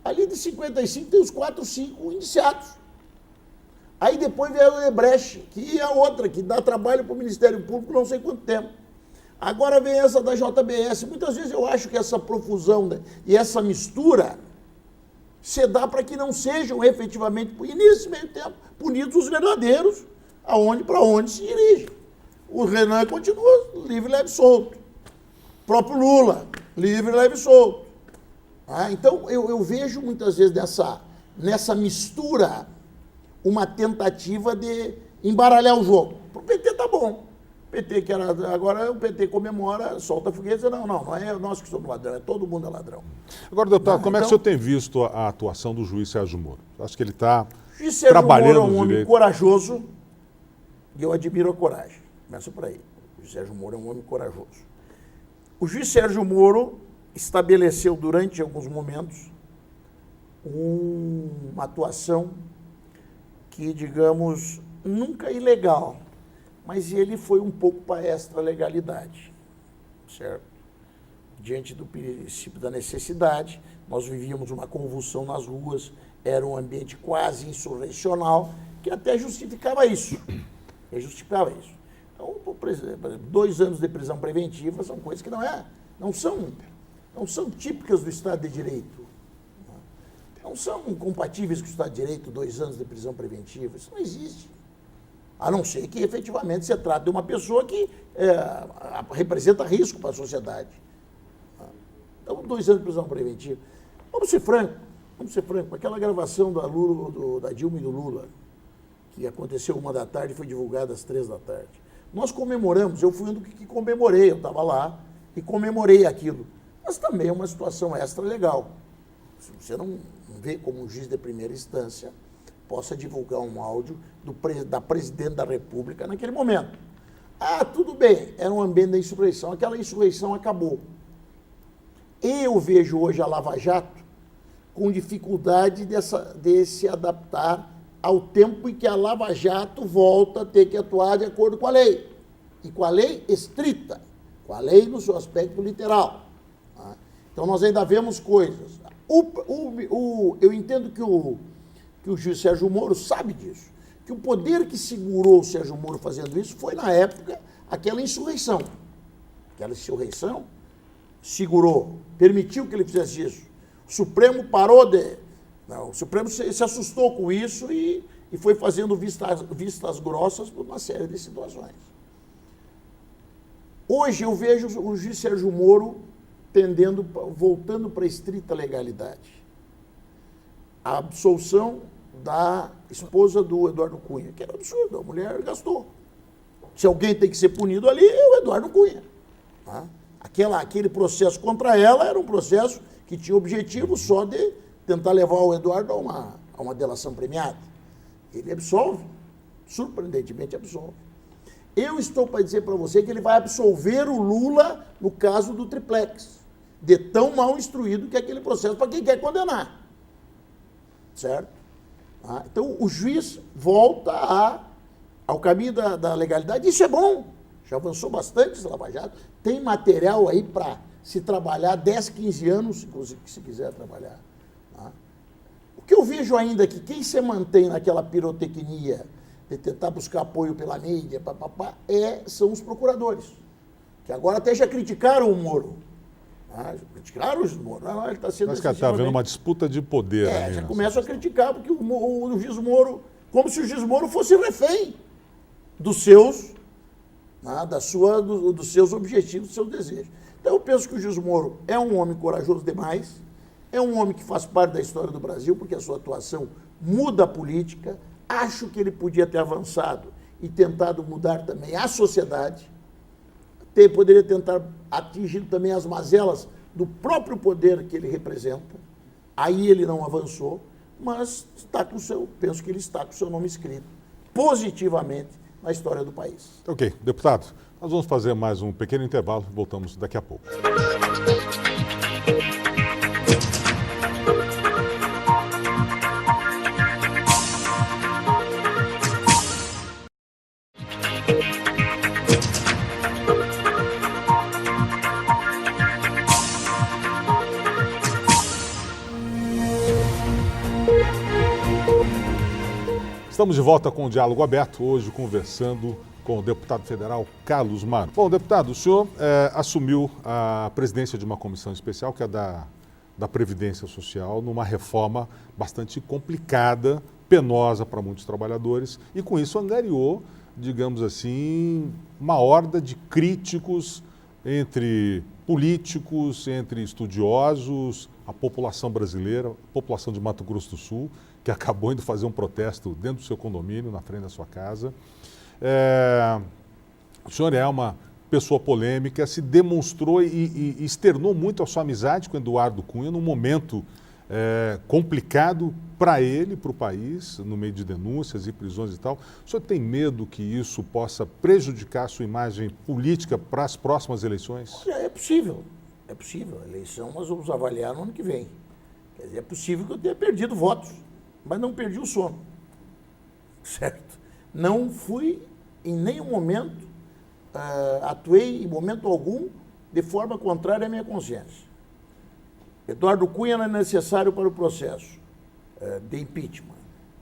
ali de 55 tem os 4, 5 indiciados. Aí depois veio o Odebrecht, que é outra, que dá trabalho para o Ministério Público não sei quanto tempo. Agora vem essa da JBS. Muitas vezes eu acho que essa profusão, né, e essa mistura se dá para que não sejam efetivamente, e nesse meio tempo, punidos os verdadeiros, para onde se dirigem. O Renan continua livre, leve e solto. O próprio Lula, livre, leve e solto. Então, eu vejo muitas vezes nessa mistura uma tentativa de embaralhar o jogo. Para o PT tá bom. Agora o PT comemora, solta foguete, não é nós que somos ladrão, é todo mundo é ladrão. Agora, deputado, como é que o senhor tem visto a atuação do juiz Sérgio Moro? Acho que ele está O juiz Sérgio trabalhando Moro é um homem direito. corajoso e eu admiro a coragem. Começa por aí. O juiz Sérgio Moro é um homem corajoso. O juiz Sérgio Moro estabeleceu durante alguns momentos uma atuação que, digamos, nunca ilegal, mas ele foi um pouco para a extralegalidade, certo? Diante do princípio da necessidade, nós vivíamos uma convulsão nas ruas, era um ambiente quase insurrecional, que até justificava isso. Então, por exemplo, 2 anos de prisão preventiva são coisas que não são típicas do Estado de Direito. Não são compatíveis com o Estado de Direito 2 anos de prisão preventiva. Isso não existe. A não ser que, efetivamente, se trata de uma pessoa que representa risco para a sociedade. Então, 2 anos de prisão preventiva. Vamos ser franco. Aquela gravação da Dilma e do Lula, que aconteceu 1 da tarde e foi divulgada às 3 da tarde. Nós comemoramos, eu fui um dos que comemorei, eu estava lá e comemorei aquilo. Mas também é uma situação extra-legal. Você não vê como um juiz de primeira instância possa divulgar um áudio da presidente da República naquele momento. Tudo bem, era um ambiente da insurreição. Aquela insurreição acabou. Eu vejo hoje a Lava Jato com dificuldade de se adaptar ao tempo em que a Lava Jato volta a ter que atuar de acordo com a lei. E com a lei estrita, com a lei no seu aspecto literal. Então nós ainda vemos coisas. Eu entendo que o juiz Sérgio Moro sabe disso, que o poder que segurou o Sérgio Moro fazendo isso foi, na época, aquela insurreição. Aquela insurreição segurou, permitiu que ele fizesse isso. O Supremo parou o Supremo se assustou com isso e foi fazendo vistas grossas por uma série de situações. Hoje eu vejo o juiz Sérgio Moro voltando para a estrita legalidade. A absolução da esposa do Eduardo Cunha, que era absurdo, a mulher gastou. Se alguém tem que ser punido ali, é o Eduardo Cunha. Aquele processo contra ela era um processo que tinha o objetivo só de tentar levar o Eduardo a uma delação premiada. Ele absolve, surpreendentemente absolve. Eu estou para dizer para você que ele vai absolver o Lula no caso do triplex, de tão mal instruído que é aquele processo para quem quer condenar. Certo? Então, o juiz volta ao caminho da legalidade. Isso é bom. Já avançou bastante esse Lava Jato. Tem material aí para se trabalhar 10, 15 anos, se quiser trabalhar. O que eu vejo ainda é que quem se mantém naquela pirotecnia de tentar buscar apoio pela mídia, são os procuradores, que agora até já criticaram o Moro. Criticaram o Moro. Ele está sendo... Mas que está havendo uma disputa de poder. Já começam a criticar, porque o juiz Moro, como se o juiz Moro fosse refém dos seus, dos seus objetivos, dos seus desejos. Então eu penso que o juiz Moro é um homem corajoso demais, é um homem que faz parte da história do Brasil, porque a sua atuação muda a política. Acho que ele podia ter avançado e tentado mudar também a sociedade, poderia tentar atingir também as mazelas do próprio poder que ele representa. Aí ele não avançou, mas penso que ele está com o seu nome escrito positivamente na história do país. Ok, deputado, nós vamos fazer mais um pequeno intervalo, voltamos daqui a pouco. Estamos de volta com o Diálogo Aberto, hoje conversando com o deputado federal Carlos Maro. Bom, deputado, o senhor assumiu a presidência de uma comissão especial, que é da Previdência Social, numa reforma bastante complicada, penosa para muitos trabalhadores, e com isso angariou, digamos assim, uma horda de críticos entre políticos, entre estudiosos, a população brasileira, a população de Mato Grosso do Sul, que acabou indo fazer um protesto dentro do seu condomínio, na frente da sua casa. O senhor é uma pessoa polêmica, se demonstrou e externou muito a sua amizade com Eduardo Cunha num momento complicado para ele, para o país, no meio de denúncias e prisões e tal. O senhor tem medo que isso possa prejudicar a sua imagem política para as próximas eleições? Olha, é possível. É possível. A eleição nós vamos avaliar no ano que vem. Quer dizer, é possível que eu tenha perdido votos, mas não perdi o sono. Certo? Não fui, em nenhum momento, atuei em momento algum de forma contrária à minha consciência. Eduardo Cunha não é necessário para o processo de impeachment.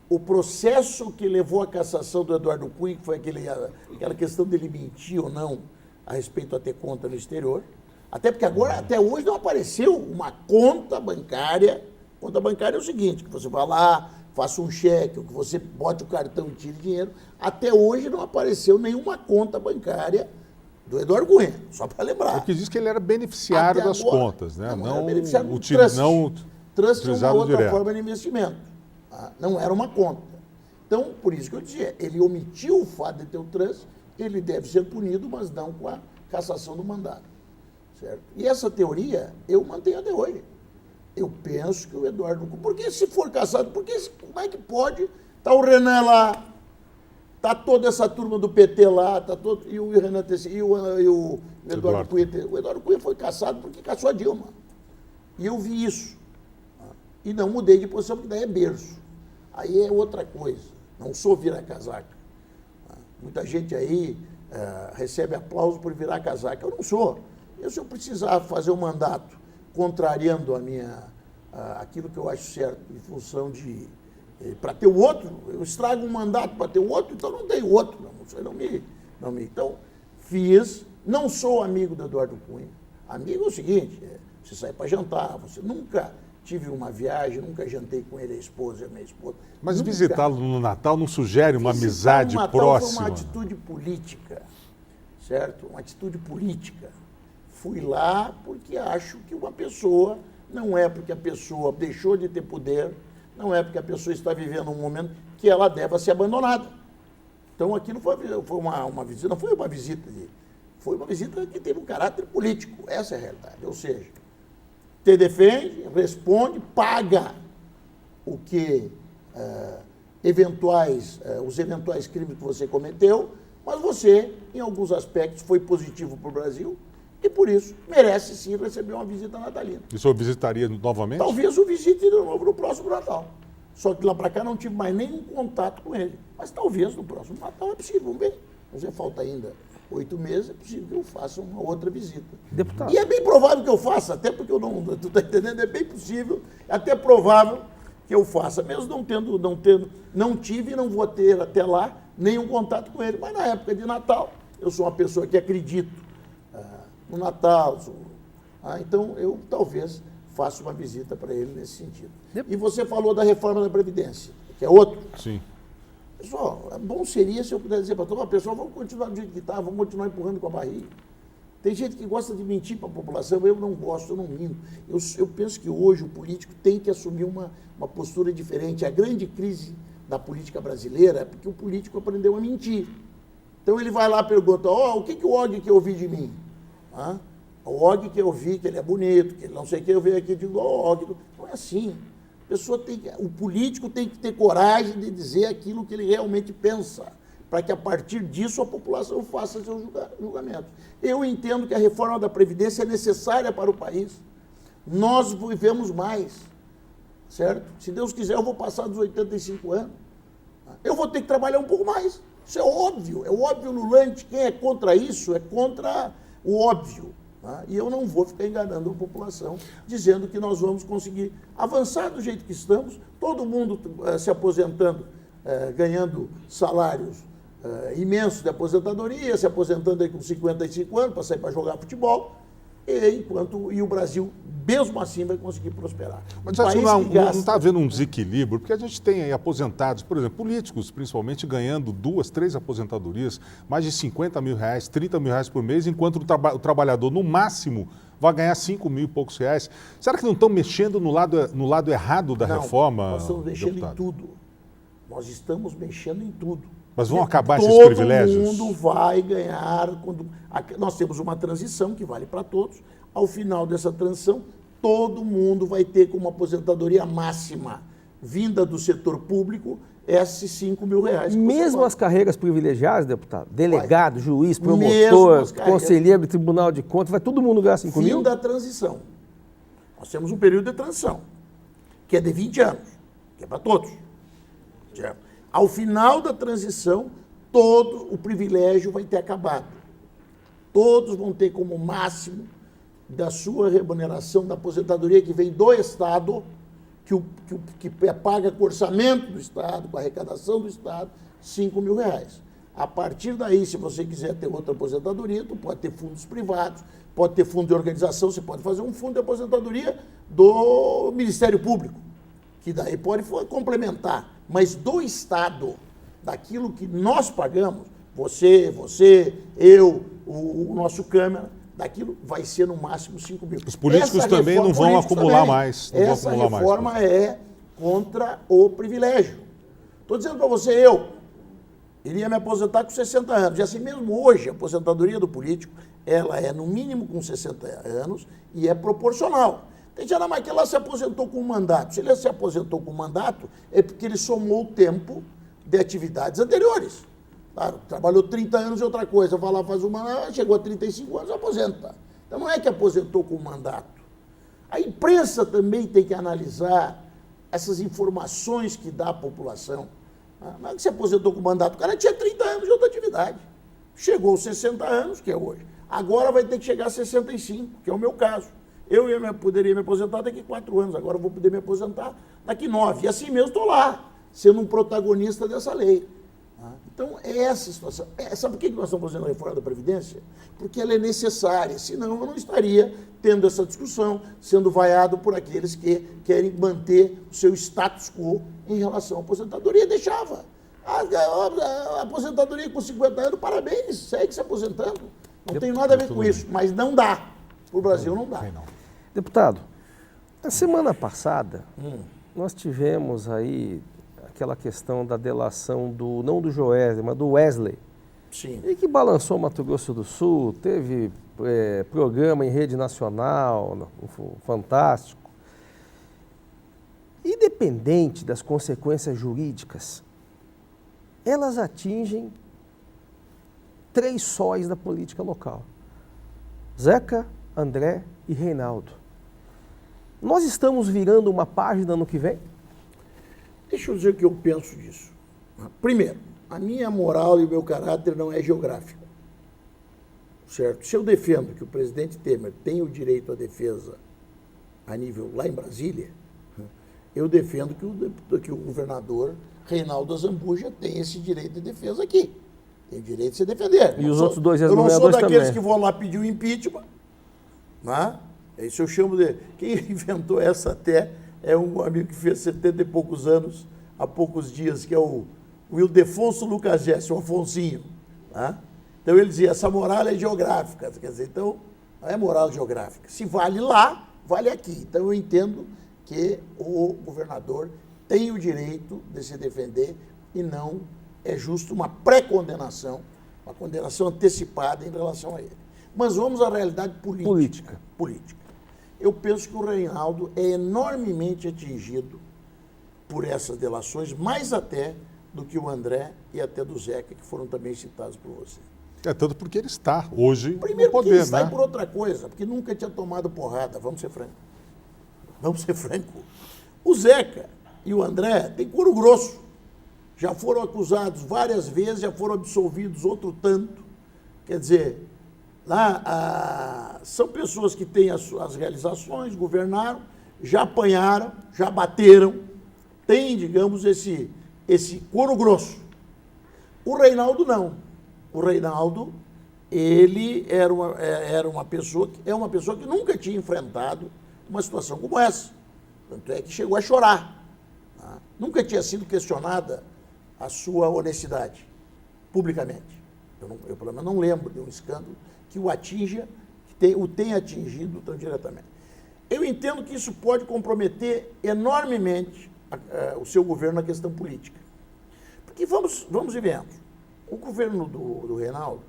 O processo que levou à cassação do Eduardo Cunha, que foi aquela questão dele mentir ou não a respeito a ter conta no exterior, até porque agora, até hoje, não apareceu uma conta bancária. Conta bancária é o seguinte, que você vai lá, faça um cheque, ou que você bote o cartão e tire dinheiro. Até hoje não apareceu nenhuma conta bancária do Eduardo Cunha, só para lembrar. O que diz que ele era beneficiário Até das agora, contas, né? Não beneficiário do Não trust é uma outra direto. forma de investimento. Tá? Não era uma conta. Então, por isso que eu dizia, ele omitiu o fato de ter o trust, ele deve ser punido, mas não com a cassação do mandato. Certo? E essa teoria eu mantenho até hoje. Eu penso que o Eduardo Cunha... Porque se for cassado, como é que pode? Está o Renan lá, está toda essa turma do PT lá, tá todo, e o Renan e o Eduardo Cunha. O Eduardo Cunha foi cassado porque cassou a Dilma. E eu vi isso. E não mudei de posição, porque daí é berço. Aí é outra coisa. Não sou vira-casaca. Muita gente aí recebe aplauso por virar casaca. Eu não sou. Se eu precisar fazer um mandato contrariando aquilo que eu acho certo, em função de... para ter o outro, eu estrago um mandato para ter o outro, então não tenho outro. Então, fiz. Não sou amigo do Eduardo Cunha. Amigo é o seguinte, você sai para jantar, você nunca... Tive uma viagem, nunca jantei com ele, a esposa e a minha esposa. Mas nunca. Visitá-lo no Natal não sugere uma amizade no Natal próxima? Foi uma atitude política, certo? Uma atitude política. Fui lá porque acho que uma pessoa, não é porque a pessoa deixou de ter poder, não é porque a pessoa está vivendo um momento que ela deva ser abandonada. Então aquilo foi uma visita, não foi uma visita, foi uma visita que teve um caráter político, essa é a realidade. Ou seja, te defende, responde, paga o que os eventuais crimes que você cometeu, mas você, em alguns aspectos, foi positivo para o Brasil e, por isso, merece sim receber uma visita natalina. E o senhor visitaria novamente? Talvez o visite de novo no próximo Natal. Só que lá para cá não tive mais nenhum contato com ele. Mas talvez no próximo Natal é possível, vamos ver. Mas falta ainda 8 meses, é possível que eu faça uma outra visita. Deputado. E é bem provável que eu faça, até porque eu tu está entendendo, é bem possível, é até provável que eu faça, mesmo não tive e não vou ter até lá nenhum contato com ele. Mas na época de Natal, eu sou uma pessoa que acredito no Natal, então eu talvez faça uma visita para ele nesse sentido. E você falou da reforma da Previdência, que é outro. Sim. Pessoal, bom seria se eu pudesse dizer para toda pessoa, vamos continuar do jeito que está, vamos continuar empurrando com a barriga. Tem gente que gosta de mentir para a população, eu não gosto, eu não minto. Eu penso que hoje o político tem que assumir uma postura diferente. A grande crise da política brasileira é porque o político aprendeu a mentir. Então ele vai lá e pergunta, o que o Og quer ouvir de mim? O Og quer ouvir que ele é bonito, que ele não sei o que, eu venho aqui e digo, Og. Não é assim. O político tem que ter coragem de dizer aquilo que ele realmente pensa, para que a partir disso a população faça seu julgamento. Eu entendo que a reforma da Previdência é necessária para o país. Nós vivemos mais, certo? Se Deus quiser, eu vou passar dos 85 anos. Eu vou ter que trabalhar um pouco mais. Isso é óbvio ululante. Quem é contra isso é contra o óbvio. E eu não vou ficar enganando a população, dizendo que nós vamos conseguir avançar do jeito que estamos, todo mundo se aposentando ganhando salários imensos de aposentadoria, se aposentando aí com 55 anos para sair para jogar futebol, e o Brasil, mesmo assim, vai conseguir prosperar. Mas acho que não está havendo um desequilíbrio, porque a gente tem aí aposentados, por exemplo, políticos, principalmente, ganhando 2, 3 aposentadorias, mais de 50 mil reais, 30 mil reais por mês, enquanto o trabalhador, no máximo, vai ganhar 5 mil e poucos reais. Será que não estão mexendo no lado errado da reforma? Nós estamos mexendo deputado? em tudo. Nós estamos mexendo em tudo. Mas vão acabar esses privilégios? Todo mundo vai ganhar. Nós temos uma transição que vale para todos. Ao final dessa transição, todo mundo vai ter como aposentadoria máxima, vinda do setor público, esses 5 mil reais. Mesmo as carreiras privilegiadas, deputado? Delegado, juiz, promotor, conselheiro do Tribunal de Contas, vai todo mundo ganhar 5 mil? Fim da transição. Nós temos um período de transição, que é de 20 anos, que é para todos. Certo? Ao final da transição, todo o privilégio vai ter acabado. Todos vão ter como máximo da sua remuneração da aposentadoria que vem do Estado, que paga com o orçamento do Estado, com a arrecadação do Estado, 5 mil reais. A partir daí, se você quiser ter outra aposentadoria, tu pode ter fundos privados, pode ter fundo de organização, você pode fazer um fundo de aposentadoria do Ministério Público, que daí pode complementar. Mas do Estado, daquilo que nós pagamos, você, eu, o nosso Câmara, daquilo vai ser no máximo 5 mil. Os políticos também não vão acumular mais. Essa reforma é contra o privilégio. Estou dizendo para você, eu iria me aposentar com 60 anos. E assim mesmo hoje, a aposentadoria do político, ela é no mínimo com 60 anos e é proporcional. Tem gente que lá se aposentou com um mandato. Se ele se aposentou com um mandato, é porque ele somou o tempo de atividades anteriores. Claro, trabalhou 30 anos e outra coisa, vai lá, faz uma, chegou a 35 anos, aposenta. Então não é que aposentou com um mandato. A imprensa também tem que analisar essas informações que dá à população. Não é que se aposentou com mandato, o cara tinha 30 anos de outra atividade. Chegou aos 60 anos, que é hoje. Agora vai ter que chegar a 65, que é o meu caso. Eu poderia me aposentar daqui 4 anos, agora eu vou poder me aposentar daqui 9. E assim mesmo estou lá, sendo um protagonista dessa lei. Então, é essa a situação. Sabe por que nós estamos fazendo a reforma da Previdência? Porque ela é necessária, senão eu não estaria tendo essa discussão, sendo vaiado por aqueles que querem manter o seu status quo em relação à aposentadoria. Deixava. A aposentadoria com 50 anos, parabéns, segue se aposentando. Não tem nada a ver com isso, mas não dá. Para o Brasil não dá. Deputado, na semana passada, nós tivemos aí aquela questão da delação não do Joesley, mas do Wesley. Sim. E que balançou o Mato Grosso do Sul, teve programa em rede nacional, fantástico. Independente das consequências jurídicas, elas atingem 3 sóis da política local: Zeca, André e Reinaldo. Nós estamos virando uma página no que vem? Deixa eu dizer o que eu penso disso. Primeiro, a minha moral e o meu caráter não é geográfico. Certo? Se eu defendo que o presidente Temer tem o direito à defesa a nível lá em Brasília, eu defendo que o governador Reinaldo Azambuja tem esse direito de defesa aqui. Tem o direito de se defender. E os outros 2 ex-governadores também. Eu não sou daqueles também que vão lá pedir o impeachment. Né? Isso eu chamo de... Quem inventou essa até é um amigo que fez 70 e poucos anos, há poucos dias, que é o Ildefonso Lucas Jesse, o Afonsinho. Né? Então ele dizia, essa moral é geográfica. Quer dizer, então, não é moral geográfica. Se vale lá, vale aqui. Então eu entendo que o governador tem o direito de se defender e não é justo uma pré-condenação, uma condenação antecipada em relação a ele. Mas vamos à realidade política. Eu penso que o Reinaldo é enormemente atingido por essas delações, mais até do que o André e até do Zeca, que foram também citados por você. Tanto porque ele está hoje Primeiro no poder, porque ele sai né? por outra coisa, porque nunca tinha tomado porrada, vamos ser franco. O Zeca e o André têm couro grosso, já foram acusados várias vezes, já foram absolvidos outro tanto, quer dizer... Lá, são pessoas que têm as realizações, governaram, já apanharam, já bateram, têm, digamos, esse couro grosso. O Reinaldo não. O Reinaldo, ele era uma pessoa que nunca tinha enfrentado uma situação como essa. Tanto é que chegou a chorar. Tá? Nunca tinha sido questionada a sua honestidade, publicamente. Eu pelo menos, não lembro de um escândalo que o atinja, o tenha atingido tão diretamente. Eu entendo que isso pode comprometer enormemente o seu governo na questão política. Porque vamos e vemos. O governo do Reinaldo,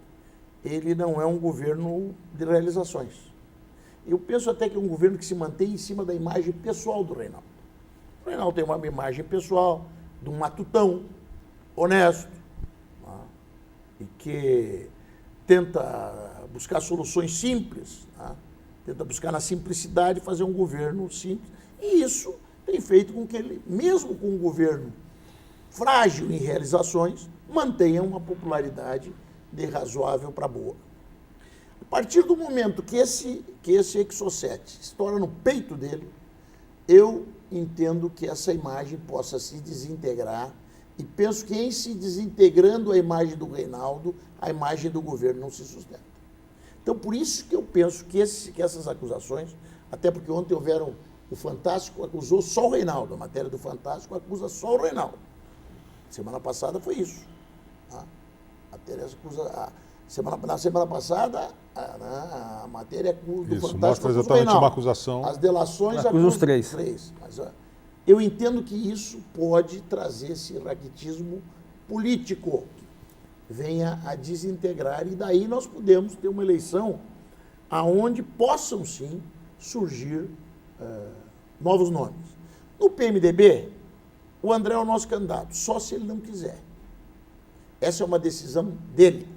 ele não é um governo de realizações. Eu penso até que é um governo que se mantém em cima da imagem pessoal do Reinaldo. O Reinaldo tem uma imagem pessoal de um matutão honesto, tá? E que tenta buscar soluções simples, tá? Tenta buscar na simplicidade fazer um governo simples. E isso tem feito com que ele, mesmo com um governo frágil em realizações, mantenha uma popularidade de razoável para boa. A partir do momento que esse Exocet estoura no peito dele, eu entendo que essa imagem possa se desintegrar e penso que em se desintegrando a imagem do Reinaldo, a imagem do governo não se sustenta. Então, por isso que eu penso que essas acusações, até porque ontem o Fantástico acusou só o Reinaldo, a matéria do Fantástico acusa só o Reinaldo. Semana passada foi isso. Tá? Na semana passada, a matéria do isso, Fantástico mostra exatamente uma acusação. As delações acusam os três. Mas, eu entendo que isso pode trazer esse raquitismo político, que venha a desintegrar, e daí nós podemos ter uma eleição aonde possam, sim, surgir novos nomes. No PMDB, o André é o nosso candidato, só se ele não quiser. Essa é uma decisão dele.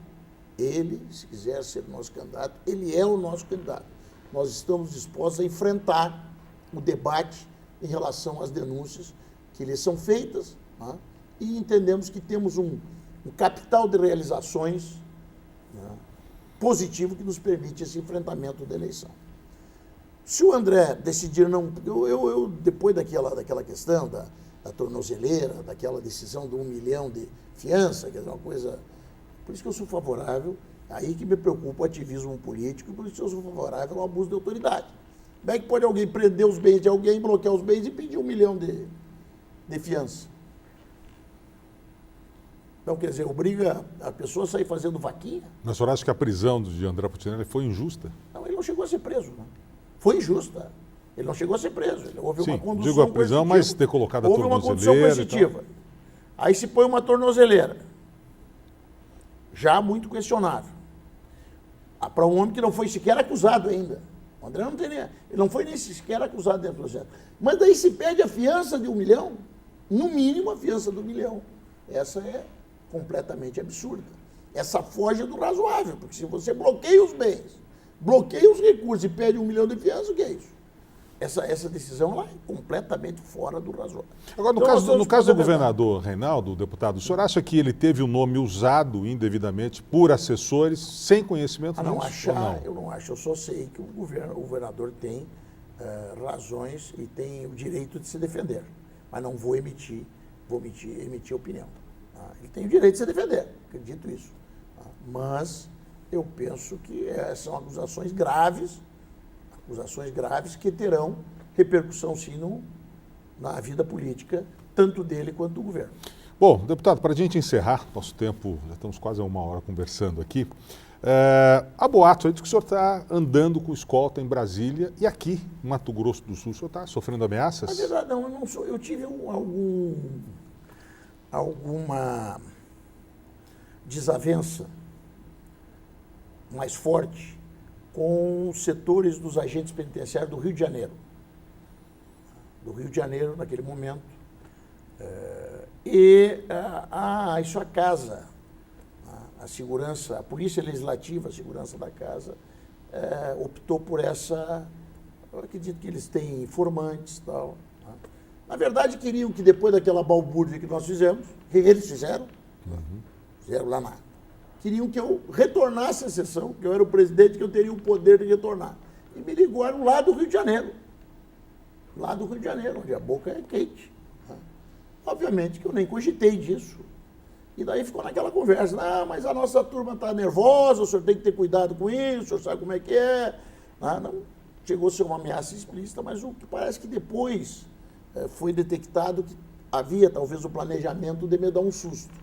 Ele, se quiser ser o nosso candidato, ele é o nosso candidato. Nós estamos dispostos a enfrentar o debate em relação às denúncias que lhes são feitas, né? E entendemos que temos um capital de realizações, né, positivo que nos permite esse enfrentamento da eleição. Se o André decidir não... Eu depois daquela questão da tornozeleira, daquela decisão de 1 milhão de fiança, que é uma coisa... Por isso que eu sou favorável, aí que me preocupa o ativismo político, por isso que eu sou favorável ao abuso de autoridade. Como é que pode alguém prender os bens de alguém, bloquear os bens e pedir 1 milhão de fiança? Então, quer dizer, obriga a pessoa a sair fazendo vaquinha? Mas o senhor acha que a prisão de André Putinelli foi injusta? Não, ele não chegou a ser preso. Não. Foi injusta. Ele não chegou a ser preso. Houve uma condução digo a prisão, mas ter colocado a tornozeleira. Houve uma condução coercitiva. Aí se põe uma tornozeleira. Já muito questionável. Para um homem que não foi sequer acusado ainda. O André não tem nem, ele não foi nem sequer acusado dentro do processo. Mas daí se pede a fiança de 1 milhão, no mínimo a fiança de 1 milhão. Essa é completamente absurda. Essa foge do razoável, porque se você bloqueia os bens, bloqueia os recursos e pede 1 milhão de fiança, o que é isso? Essa decisão lá é completamente fora do razoável. Agora, no caso do governador Reinaldo, o deputado, o senhor acha que ele teve o nome usado indevidamente por assessores sem conhecimento disso? Eu não acho. Eu só sei que o governador tem razões e tem o direito de se defender. Mas não vou emitir opinião. Tá? Ele tem o direito de se defender, acredito isso. Tá? Mas eu penso que são acusações graves que terão repercussão, sim, na vida política, tanto dele quanto do governo. Bom, deputado, para a gente encerrar, nosso tempo, já estamos quase a 1 hora conversando aqui, há boatos aí de que o senhor está andando com escolta em Brasília e aqui, em Mato Grosso do Sul, o senhor está sofrendo ameaças? Na verdade, não, eu não sou. Eu tive alguma desavença mais forte com os setores dos agentes penitenciários do Rio de Janeiro. Do Rio de Janeiro, naquele momento. Isso a casa, a segurança, a Polícia Legislativa, a segurança da casa, optou por essa... Eu acredito que eles têm informantes e tal. Na verdade, queriam que depois daquela balbúrdia que nós fizemos, que eles fizeram lá na... Queriam que eu retornasse à sessão, que eu era o presidente, que eu teria o poder de retornar. E me ligaram lá do Rio de Janeiro. Lá do Rio de Janeiro, onde a boca é quente. Obviamente que eu nem cogitei disso. E daí ficou naquela conversa, mas a nossa turma está nervosa, o senhor tem que ter cuidado com isso, o senhor sabe como é que é. Não chegou a ser uma ameaça explícita, mas o que parece que depois foi detectado que havia talvez o planejamento de me dar um susto.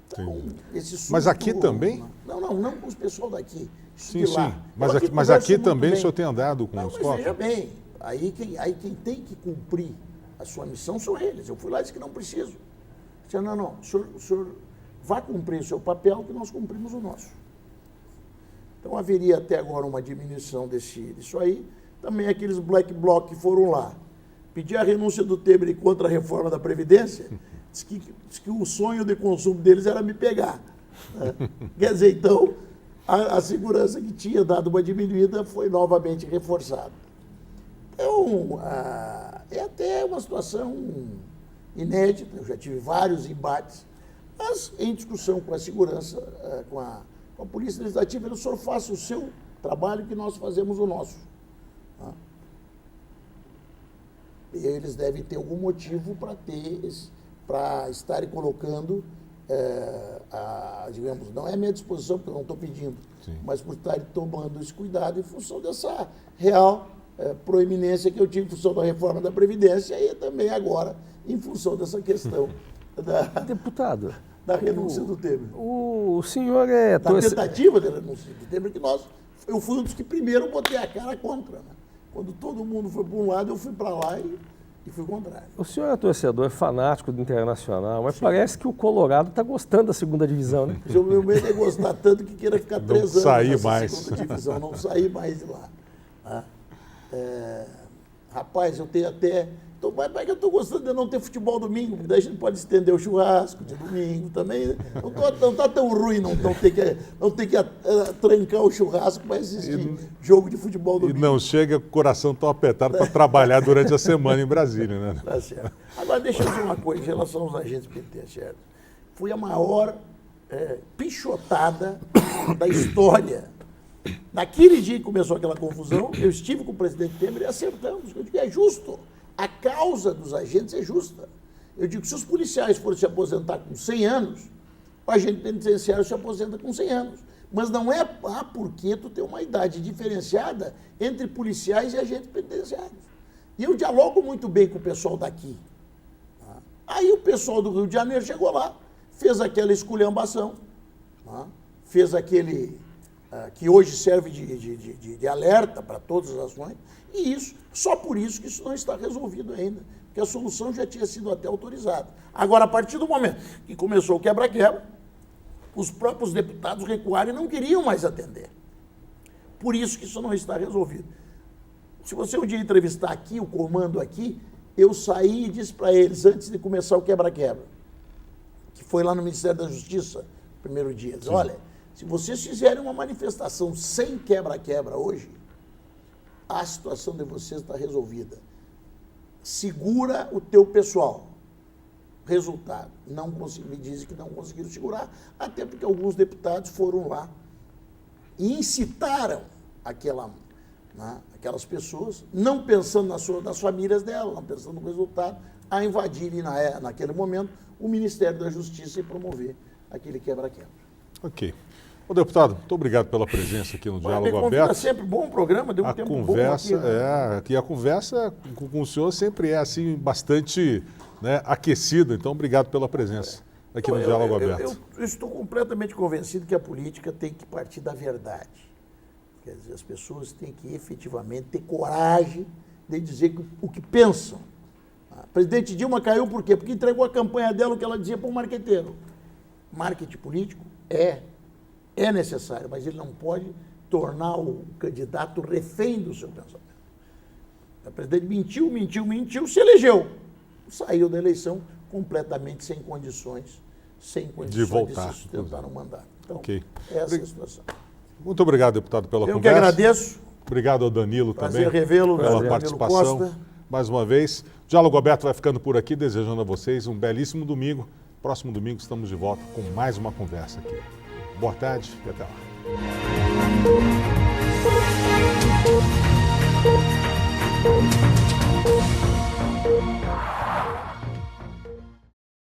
Então, esse susto... Mas aqui também? Não com os pessoal daqui. Sim. Mas aqui também o senhor tem andado com os mas copos? veja bem, aí quem tem que cumprir a sua missão são eles. Eu fui lá e disse que não preciso. Disse, não, o senhor vai cumprir o seu papel, que nós cumprimos o nosso. Então haveria até agora uma diminuição disso aí. Também aqueles black bloc que foram lá pedir a renúncia do Temer contra a reforma da Previdência, diz que o sonho de consumo deles era me pegar. Quer dizer, então, a segurança que tinha dado uma diminuída foi novamente reforçada. Então, é até uma situação inédita, eu já tive vários embates, mas em discussão com a segurança, com a Polícia Legislativa, o senhor faça o seu trabalho que nós fazemos o nosso. E eles devem ter algum motivo para estarem colocando, digamos, não é a minha disposição, porque eu não estou pedindo, Sim. mas por estarem tomando esse cuidado em função dessa real proeminência que eu tive em função da reforma da Previdência e também agora em função dessa questão Deputado, da renúncia do Temer. o senhor Da tentativa de renúncia do Temer, que eu fui um dos que primeiro botei a cara contra. Né? Quando todo mundo foi para um lado, eu fui para lá e fui contrário. O senhor é torcedor, é fanático do Internacional, mas parece que o Colorado está gostando da segunda divisão, né? O meu medo é gostar tanto que queira ficar 3 anos sair nessa mais. segunda divisão, não sair mais de lá. Rapaz, eu tenho até... Mas eu estou gostando de não ter futebol domingo, porque daí a gente pode estender o churrasco de domingo também. Né? Não está tão ruim não ter que trancar o churrasco para assistir jogo de futebol domingo. E não chega com o coração tão apertado para trabalhar durante a semana em Brasília, né? Tá certo. Agora, deixa eu dizer uma coisa em relação aos agentes penitenciários. Foi a maior pichotada da história. Naquele dia que começou aquela confusão, eu estive com o presidente Temer e acertamos. Eu digo, é justo. A causa dos agentes é justa. Eu digo que se os policiais forem se aposentar com 100 anos, o agente penitenciário se aposenta com 100 anos. Mas não é porque tu tem uma idade diferenciada entre policiais e agentes penitenciários. E eu dialogo muito bem com o pessoal daqui. Aí o pessoal do Rio de Janeiro chegou lá, fez aquela esculhambação, fez aquele... que hoje serve de alerta para todas as ações, e só por isso que isso não está resolvido ainda, porque a solução já tinha sido até autorizada. Agora, a partir do momento que começou o quebra-quebra, os próprios deputados recuaram e não queriam mais atender. Por isso que isso não está resolvido. Se você um dia entrevistar aqui, o comando aqui, eu saí e disse para eles, antes de começar o quebra-quebra, que foi lá no Ministério da Justiça, no primeiro dia, disse, olha, se vocês fizerem uma manifestação sem quebra-quebra hoje, a situação de vocês está resolvida. Segura o teu pessoal. Resultado, me dizem que não conseguiram segurar, até porque alguns deputados foram lá e incitaram aquelas pessoas, não pensando nas famílias delas, não pensando no resultado, a invadirem naquele momento o Ministério da Justiça e promover aquele quebra-quebra. Ok. Ô, deputado, muito obrigado pela presença aqui no Diálogo Aberto. É sempre bom programa, deu um tempo bom aqui. Né? A conversa com o senhor sempre é assim, bastante aquecida, então obrigado pela presença aqui no Diálogo Aberto. Eu estou completamente convencido que a política tem que partir da verdade. Quer dizer, as pessoas têm que efetivamente ter coragem de dizer o que pensam. A presidente Dilma caiu por quê? Porque entregou a campanha dela, o que ela dizia, para um marqueteiro. Marketing político é necessário, mas ele não pode tornar o candidato refém do seu pensamento. O presidente mentiu, se elegeu. Saiu da eleição completamente sem condições de voltar. de se sustentar no mandato. Então, essa é a situação. Muito obrigado, deputado, pela conversa. Eu que agradeço. Obrigado ao Danilo Prazer também revê-lo, pela Danilo participação. Costa. Mais uma vez. O Diálogo Aberto vai ficando por aqui, desejando a vocês um belíssimo domingo. Próximo domingo estamos de volta com mais uma conversa aqui. Boa tarde e até lá.